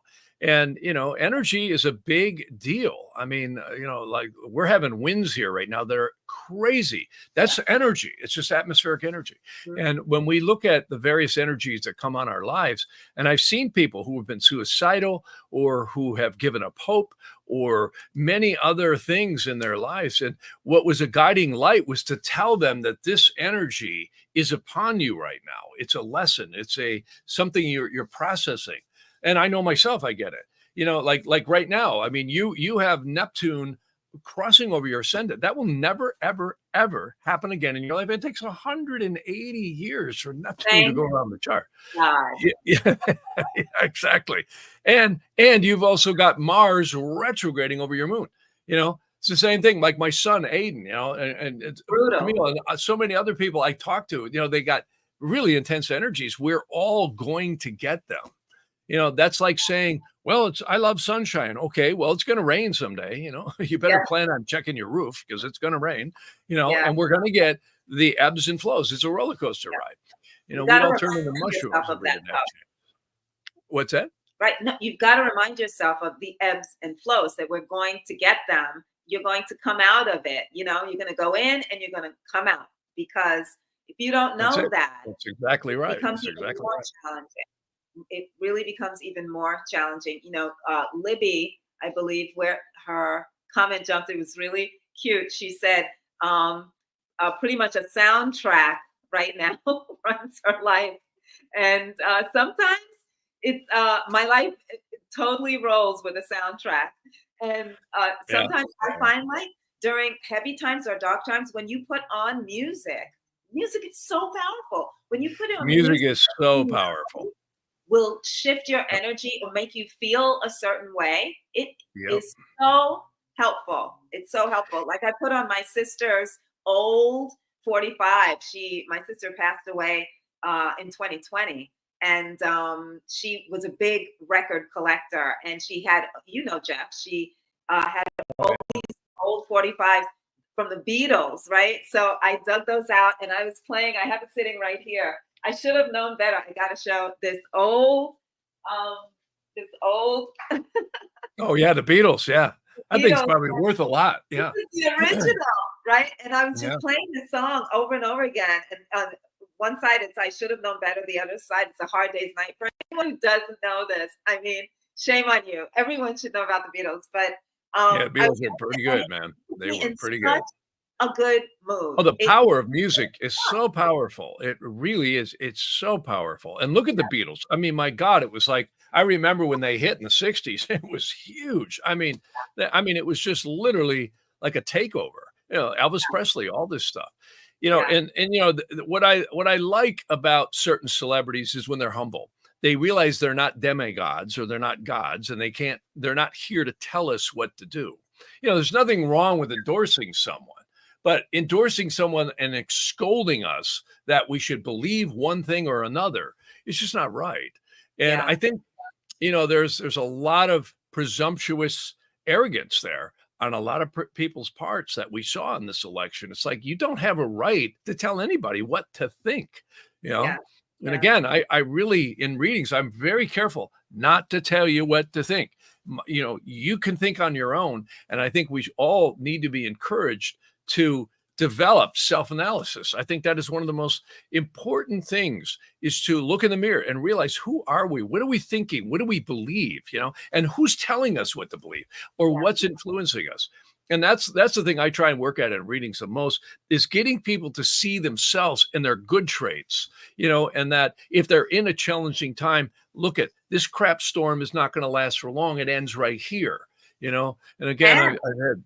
S2: And, energy is a big deal. I mean, like we're having winds here right now that are crazy. That's energy. It's just atmospheric energy. Mm-hmm. And when we look at the various energies that come on our lives, and I've seen people who have been suicidal or who have given up hope or many other things in their lives. And what was a guiding light was to tell them that this energy is upon you right now. It's a lesson. It's something you're processing. And I know myself, I get it. like right now, I mean, you have Neptune crossing over your ascendant. That will never, ever, ever happen again in your life. It takes 180 years for Neptune to
S1: Thank
S2: go around the chart.
S1: God.
S2: Yeah, yeah, exactly. And you've also got Mars retrograding over your moon. It's the same thing. Like my son Aiden, and it's
S1: Brutal.
S2: Camille and so many other people I talk to. They got really intense energies. We're all going to get them. That's like saying, well, I love sunshine. Okay, well, it's going to rain someday. You better plan on checking your roof because it's going to rain, and we're going to get the ebbs and flows. It's a roller coaster ride. We all turn into mushrooms. What's that?
S1: Right. No, you've got to remind yourself of the ebbs and flows, that we're going to get them. You're going to come out of it. You're going to go in and you're going to come out, because if you don't know that,
S2: that's exactly right.
S1: It becomes even more challenging. It really becomes even more challenging. Libby, I believe, where her comment jumped, it was really cute. She said, pretty much a soundtrack right now runs her life. And sometimes it's my life totally rolls with a soundtrack. And sometimes I find, like, during heavy times or dark times, when you put on music is so powerful. When you put it on
S2: music is so powerful.
S1: Will shift your energy or make you feel a certain way. It is so helpful. It's so helpful. Like, I put on my sister's old 45. My sister passed away in 2020. And she was a big record collector. And she had, Jeff, she had all these old 45s from the Beatles, right? So I dug those out and I was playing. I have it sitting right here. I should have known better. I got to show this old.
S2: Oh yeah, the Beatles. Yeah, I think it's probably worth a lot. Yeah,
S1: this is the original, right? And I was just playing this song over and over again. And on one side, it's "I Should Have Known Better." The other side, it's "A Hard Day's Night." For anyone who doesn't know this, I mean, shame on you. Everyone should know about the Beatles, but
S2: Beatles are pretty good, man. They were pretty good.
S1: A good mood.
S2: Oh, the power of music is so powerful. It really is. It's so powerful. And look at the Beatles. I mean, my God, it was like, I remember when they hit in the 60s, it was huge. I mean, it was just literally like a takeover. Elvis Presley, all this stuff. And what I like about certain celebrities is when they're humble. They realize they're not demigods or they're not gods, and they're not here to tell us what to do. There's nothing wrong with endorsing someone. But endorsing someone and scolding us that we should believe one thing or another is just not right. And I think, there's a lot of presumptuous arrogance there on a lot of people's parts that we saw in this election. It's like, you don't have a right to tell anybody what to think, And again, I really, in readings, I'm very careful not to tell you what to think. You can think on your own. And I think we all need to be encouraged to develop self-analysis. I think that is one of the most important things, is to look in the mirror and realize, who are we? What are we thinking? What do we believe? And who's telling us what to believe, or what's influencing us? And that's the thing I try and work at in readings the most, is getting people to see themselves in their good traits, and that if they're in a challenging time, look at this crap storm is not going to last for long. It ends right here, And again, I've had.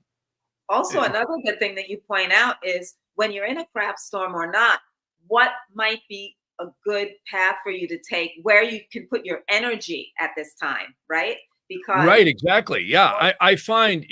S1: Also, another good thing that you point out is, when you're in a crap storm or not, what might be a good path for you to take, where you can put your energy at this time, right? Because
S2: right, exactly. Yeah, I find,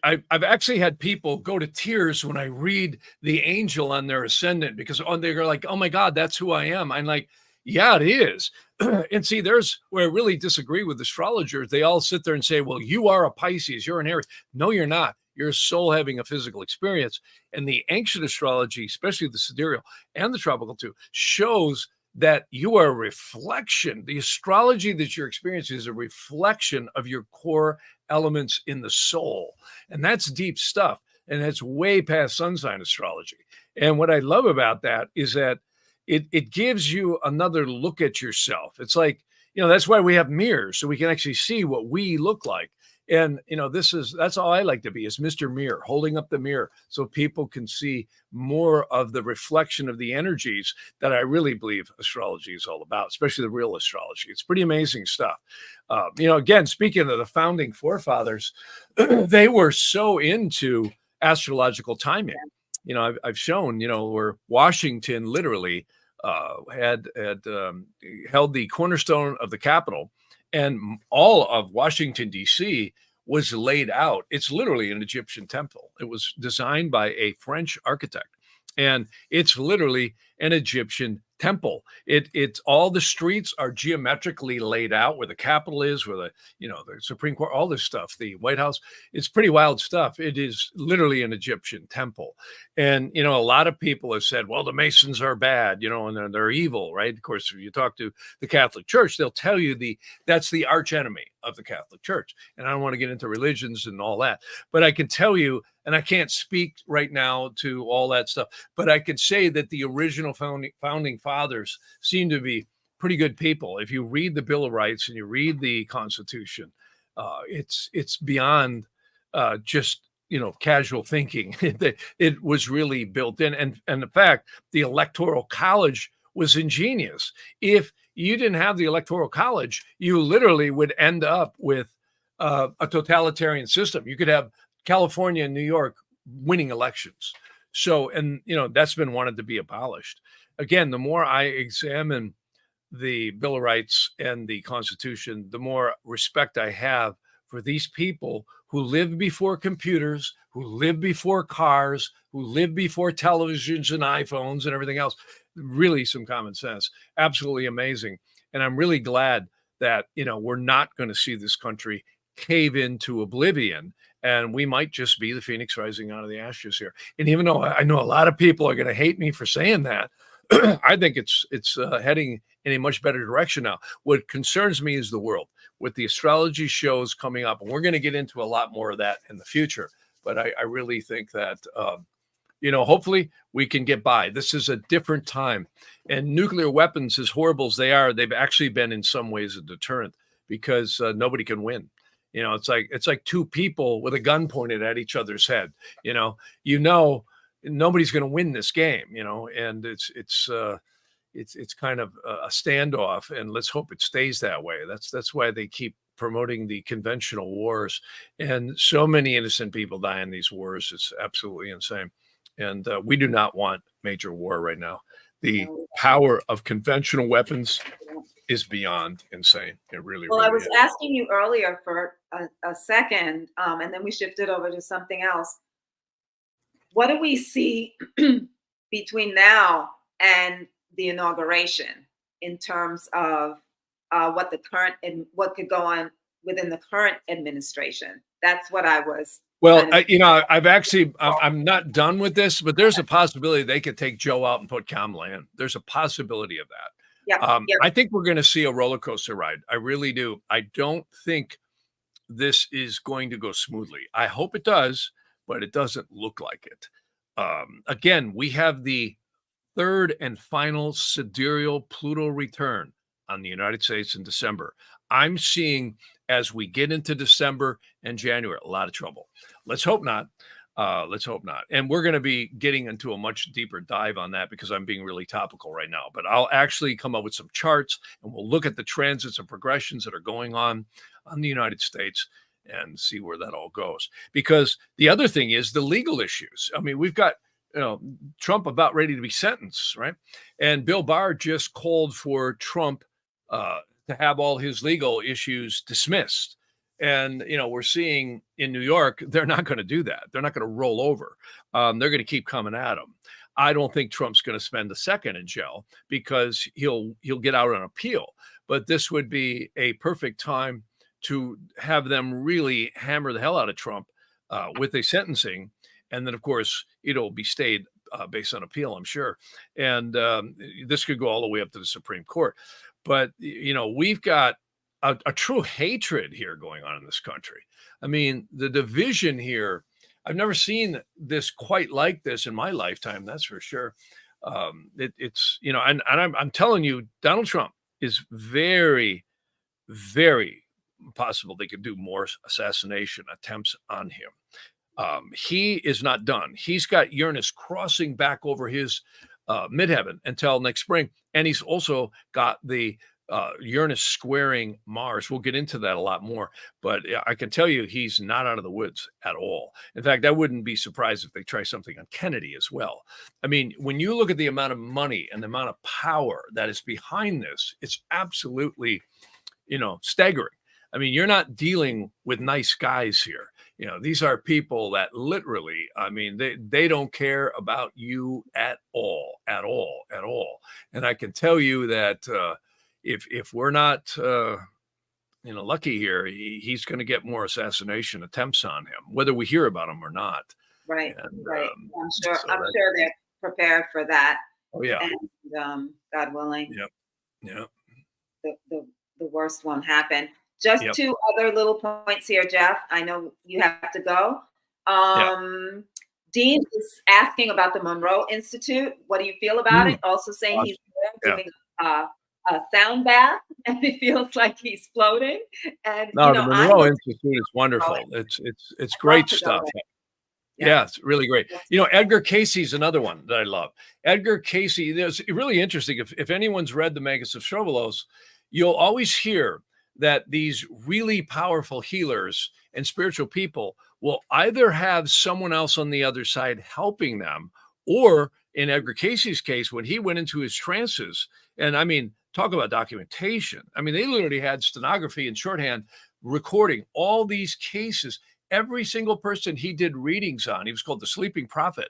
S2: I've actually had people go to tears when I read the angel on their ascendant, because they're like, oh my God, that's who I am. I'm like, yeah, it is. And see, there's where I really disagree with astrologers. They all sit there and say, well, you are a Pisces, you're an Aries. No, you're not. You're a soul having a physical experience. And the ancient astrology, especially the sidereal and the tropical too, shows that you are a reflection. The astrology that you're experiencing is a reflection of your core elements in the soul. And that's deep stuff. And that's way past sun sign astrology. And what I love about that is that it gives you another look at yourself. It's like, that's why we have mirrors, so we can actually see what we look like. And that's all I like to be, is Mr. Mirror, holding up the mirror so people can see more of the reflection of the energies that I really believe astrology is all about, especially the real astrology. It's pretty amazing stuff. Again, speaking of the founding forefathers, they were so into astrological timing. I've shown, where Washington literally had held the cornerstone of the Capitol, and all of Washington, D.C. was laid out. It's literally an Egyptian temple. It was designed by a French architect, and it's literally an Egyptian temple. It's all the streets are geometrically laid out, where the Capitol is, where the Supreme Court, all this stuff, the White House. It's pretty wild stuff. It is literally an Egyptian temple. And a lot of people have said, well, the Masons are bad, and they're evil, right? Of course, if you talk to the Catholic Church, they'll tell you that's the arch enemy of the Catholic Church. And I don't want to get into religions and all that, but I can tell you, and I can't speak right now to all that stuff, but I can say that the original founding fathers seem to be pretty good people. If you read the Bill of Rights and you read the Constitution, it's beyond just casual thinking. It was really built in, and the fact the Electoral College was ingenious. If you didn't have the Electoral College, you literally would end up with a totalitarian system. You could have California and New York winning elections. So, and that's been wanted to be abolished. Again, the more I examine the Bill of Rights and the Constitution, the more respect I have for these people who lived before computers, who lived before cars, who lived before televisions and iPhones and everything else. Really some common sense. Absolutely amazing. And I'm really glad that, we're not going to see this country cave into oblivion, and we might just be the phoenix rising out of the ashes here. And even though I know a lot of people are going to hate me for saying that, I think it's heading in a much better direction now. What concerns me is the world, with the astrology shows coming up, and we're going to get into a lot more of that in the future. But I really think that, hopefully we can get by. This is a different time, and nuclear weapons, as horrible as they are, they've actually been in some ways a deterrent, because nobody can win. It's like two people with a gun pointed at each other's head. Nobody's going to win this game. And it's kind of a standoff, and let's hope it stays that way. That's why they keep promoting the conventional wars, and so many innocent people die in these wars. It's absolutely insane, and we do not want major war right now. The power of conventional weapons is beyond insane. It really,
S1: well,
S2: really
S1: I was
S2: is.
S1: asking you earlier for a second, and then we shifted over to something else. What do we see between now and the inauguration in terms of what could go on within the current administration? That's what I was.
S2: Well, I'm not done with this, but there's a possibility they could take Joe out and put Kamala in. There's a possibility of that.
S1: Yeah.
S2: I think we're going to see a roller coaster ride. I really do. I don't think this is going to go smoothly. I hope it does, but it doesn't look like it. Again, we have the third and final sidereal Pluto return on the United States in December. I'm seeing, as we get into December and January, a lot of trouble. Let's hope not. Let's hope not. And we're going to be getting into a much deeper dive on that, because I'm being really topical right now. But I'll actually come up with some charts, and we'll look at the transits and progressions that are going on the United States and see where that all goes. Because the other thing is the legal issues. I mean, we've got Trump about ready to be sentenced, right? And Bill Barr just called for Trump to have all his legal issues dismissed. And, we're seeing in New York, they're not going to do that. They're not going to roll over. They're going to keep coming at him. I don't think Trump's going to spend a second in jail, because he'll get out on appeal. But this would be a perfect time to have them really hammer the hell out of Trump with a sentencing. And then, of course, it'll be stayed based on appeal, I'm sure. And this could go all the way up to the Supreme Court. But, we've got a true hatred here going on in this country. I mean, the division here, I've never seen this quite like this in my lifetime. That's for sure. It's, and I'm telling you, Donald Trump is very, very possible they could do more assassination attempts on him. He is not done. He's got Uranus crossing back over his midheaven until next spring. And he's also got the Uranus squaring Mars. We'll get into that a lot more, but I can tell you he's not out of the woods at all. In fact, I wouldn't be surprised if they try something on Kennedy as well. I mean, when you look at the amount of money and the amount of power that is behind this, it's absolutely, staggering. I mean, you're not dealing with nice guys here. These are people that literally, I mean, they don't care about you at all. And I can tell you that if we're not, lucky here, he's going to get more assassination attempts on him, whether we hear about them or not.
S1: Right.
S2: And,
S1: right. I'm sure they're prepared for that.
S2: Oh yeah.
S1: And God willing.
S2: Yep.
S1: The worst won't happen. Just two other little points here, Jeff. I know you have to go. Dean is asking about the Monroe Institute. What do you feel about it? Also saying he's giving a sound bath, and it feels like he's floating. And
S2: no, the Monroe Institute is wonderful. It's great stuff. Yeah, it's really great. Edgar Casey's another one that I love. Edgar Casey, it's really interesting. If anyone's read the Magus of Chauvelos, you'll always hear that these really powerful healers and spiritual people will either have someone else on the other side helping them, or in Edgar Casey's case, when he went into his trances, and I mean, talk about documentation. I mean, they literally had stenography and shorthand recording all these cases. Every single person he did readings on, he was called the Sleeping Prophet.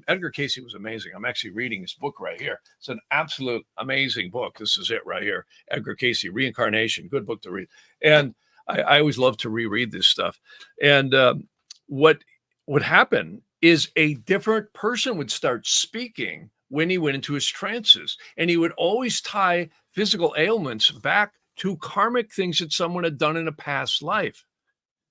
S2: Edgar Casey was amazing. I'm actually reading his book right here. It's an absolute amazing book. This is it right here. Edgar Casey, Reincarnation, good book to read. And I always love to reread this stuff. And what would happen is a different person would start speaking when he went into his trances. And he would always tie physical ailments back to karmic things that someone had done in a past life.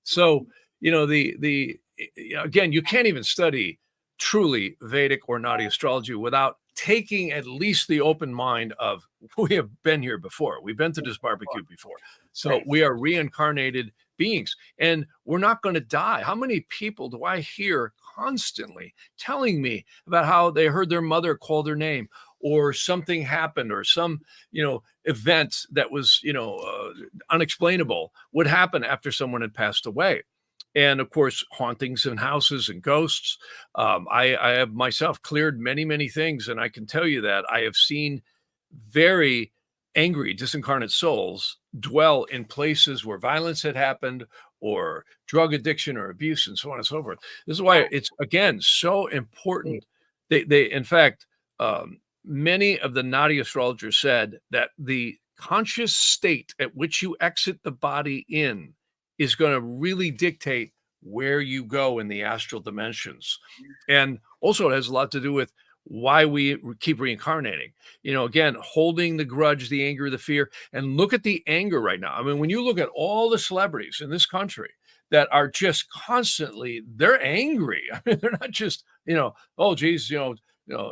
S2: So, again, you can't even study truly Vedic or Nadi astrology without taking at least the open mind of, we have been here before. We've been to this barbecue before. So we are reincarnated beings, and we're not going to die. How many people do I hear constantly telling me about how they heard their mother call their name, or something happened, or some, event that was, unexplainable would happen after someone had passed away. And of course, hauntings in houses and ghosts. I have myself cleared many, many things. And I can tell you that I have seen very angry, disincarnate souls dwell in places where violence had happened, or drug addiction or abuse, and so on and so forth. This is why it's, again, so important. They in fact, many of the Nadi astrologers said that the conscious state at which you exit the body in is going to really dictate where you go in the astral dimensions. And also it has a lot to do with why we keep reincarnating. Again, holding the grudge, the anger, the fear. And look at the anger right now. I mean, when you look at all the celebrities in this country that are just constantly, they're angry. I mean, they're not just, oh, geez,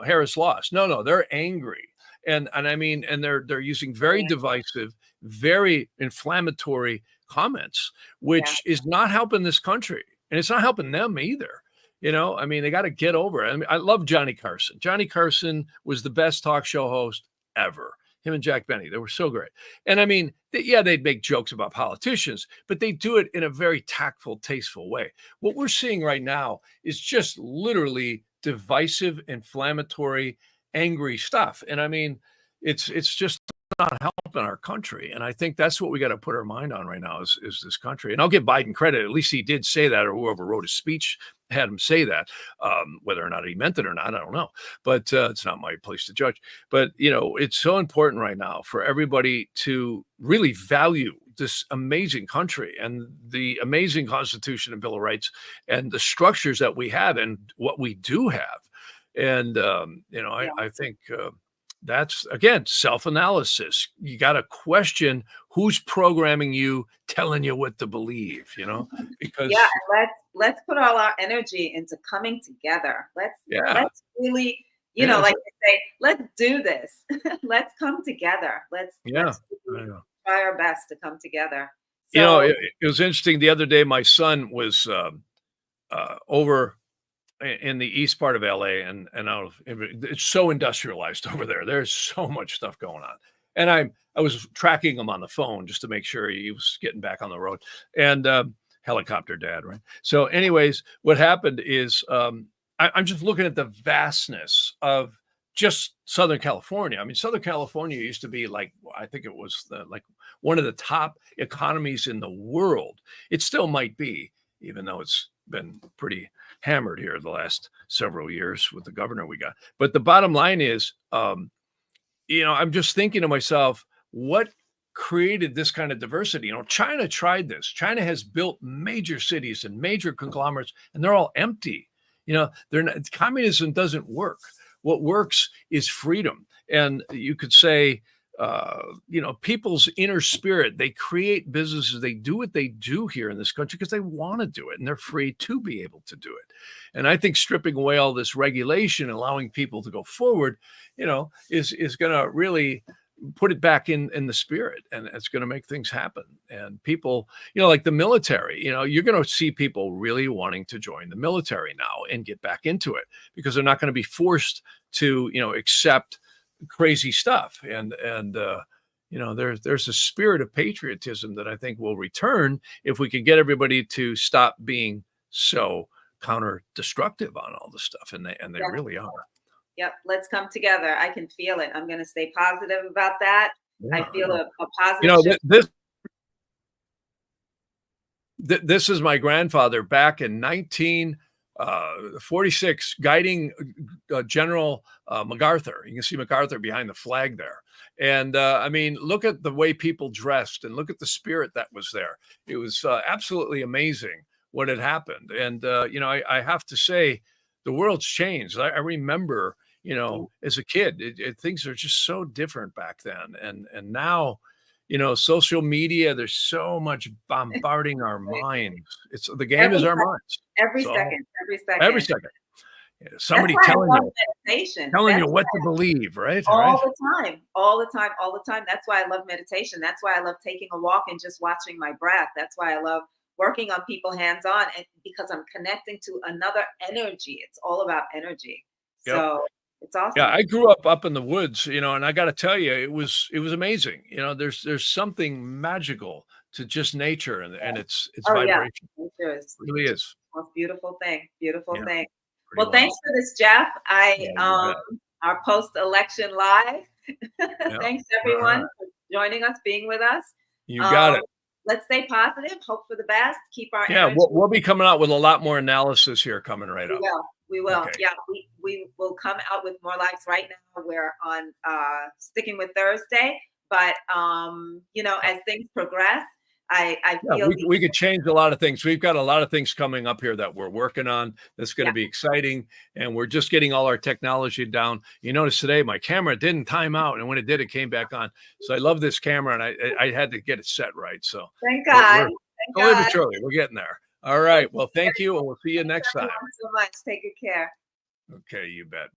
S2: Harris lost. No, they're angry. And I mean, and they're using very divisive, very inflammatory comments, which is not helping this country, and it's not helping them either. I mean, they got to get over it. I mean, I love Johnny Carson. Johnny Carson was the best talk show host ever. Him and Jack Benny, they were so great. And I mean, they'd make jokes about politicians, but they do it in a very tactful, tasteful way. What we're seeing right now is just literally divisive, inflammatory, angry stuff. And I mean, it's just not helping our country. And I think that's what we got to put our mind on right now is this country. And I'll give Biden credit. At least he did say that, or whoever wrote his speech had him say that. Whether or not he meant it or not, I don't know. But it's not my place to judge. But, it's so important right now for everybody to really value this amazing country and the amazing Constitution and Bill of Rights and the structures that we have and what we do have. And, I think that's, again, self-analysis. You got to question who's programming you, telling you what to believe, because
S1: let's put all our energy into coming together. Let's really, like they say, let's do this. Let's come together. Let's try our best to come together.
S2: You know,
S1: So
S2: it was interesting. The other day, my son was over in the east part of LA and out of it's so industrialized over there. There's so much stuff going on. And I was tracking him on the phone just to make sure he was getting back on the road. And helicopter dad, right? So, anyways, what happened is I'm just looking at the vastness of just Southern California. I mean, Southern California used to be like, I think it was like one of the top economies in the world. It still might be, even though it's been pretty hammered here the last several years with the governor we got. But the bottom line is, I'm just thinking to myself, what created this kind of diversity? China tried this. China has built major cities and major conglomerates, and they're all empty. They're not, communism doesn't work. What works is freedom. And you could say, people's inner spirit, they create businesses, they do what they do here in this country because they want to do it and they're free to be able to do it. And I think stripping away all this regulation, allowing people to go forward, is going to really put it back in the spirit, and it's going to make things happen. And people, like the military, you're going to see people really wanting to join the military now and get back into it because they're not going to be forced to, accept crazy stuff. And there's a spirit of patriotism that I think will return if we can get everybody to stop being so counter-destructive on all this stuff. And they
S1: yeah.
S2: really are.
S1: Yep. Let's come together. I can feel it. I'm going to stay positive about that.
S2: Yeah.
S1: I feel a positive.
S2: This is my grandfather back in 1946 guiding General MacArthur. You can see MacArthur behind the flag there. And look at the way people dressed and look at the spirit that was there. It was absolutely amazing what had happened. And, I have to say, the world's changed. I remember, as a kid, things are just so different back then. And now, social media, there's so much bombarding our minds. The game is our minds.
S1: Every second.
S2: Every second. Somebody telling you what to believe, right?
S1: All the time. That's why I love meditation. That's why I love taking a walk and just watching my breath. That's why I love working on people hands-on, and because I'm connecting to another energy. It's all about energy.
S2: Yep.
S1: So it's awesome.
S2: Yeah, I grew up in the woods, and I got to tell you, it was amazing. There's something magical to just nature and its vibration.
S1: Yeah.
S2: It really is.
S1: Most beautiful thing. Beautiful thing.
S2: Well,
S1: Well, thanks for this, Jeff. Our post-election live. Thanks everyone for joining us, being with us.
S2: You got it.
S1: Let's stay positive, hope for the best, keep our energy.
S2: We'll be coming out with a lot more analysis here coming right up.
S1: We will.
S2: Okay.
S1: Yeah, we will come out with more lives. Right now we're on sticking with Thursday, but as things progress, I feel
S2: we could change a lot of things. We've got a lot of things coming up here that we're working on that's going to be exciting, and we're just getting all our technology down. You notice today my camera didn't time out, and when it did, it came back on. So I love this camera, and I had to get it set right. So
S1: thank God.
S2: Slowly but surely, we're getting there. All right. Well, thank you, and we'll see you next time.
S1: Thank you so much. Take good care.
S2: Okay, you bet.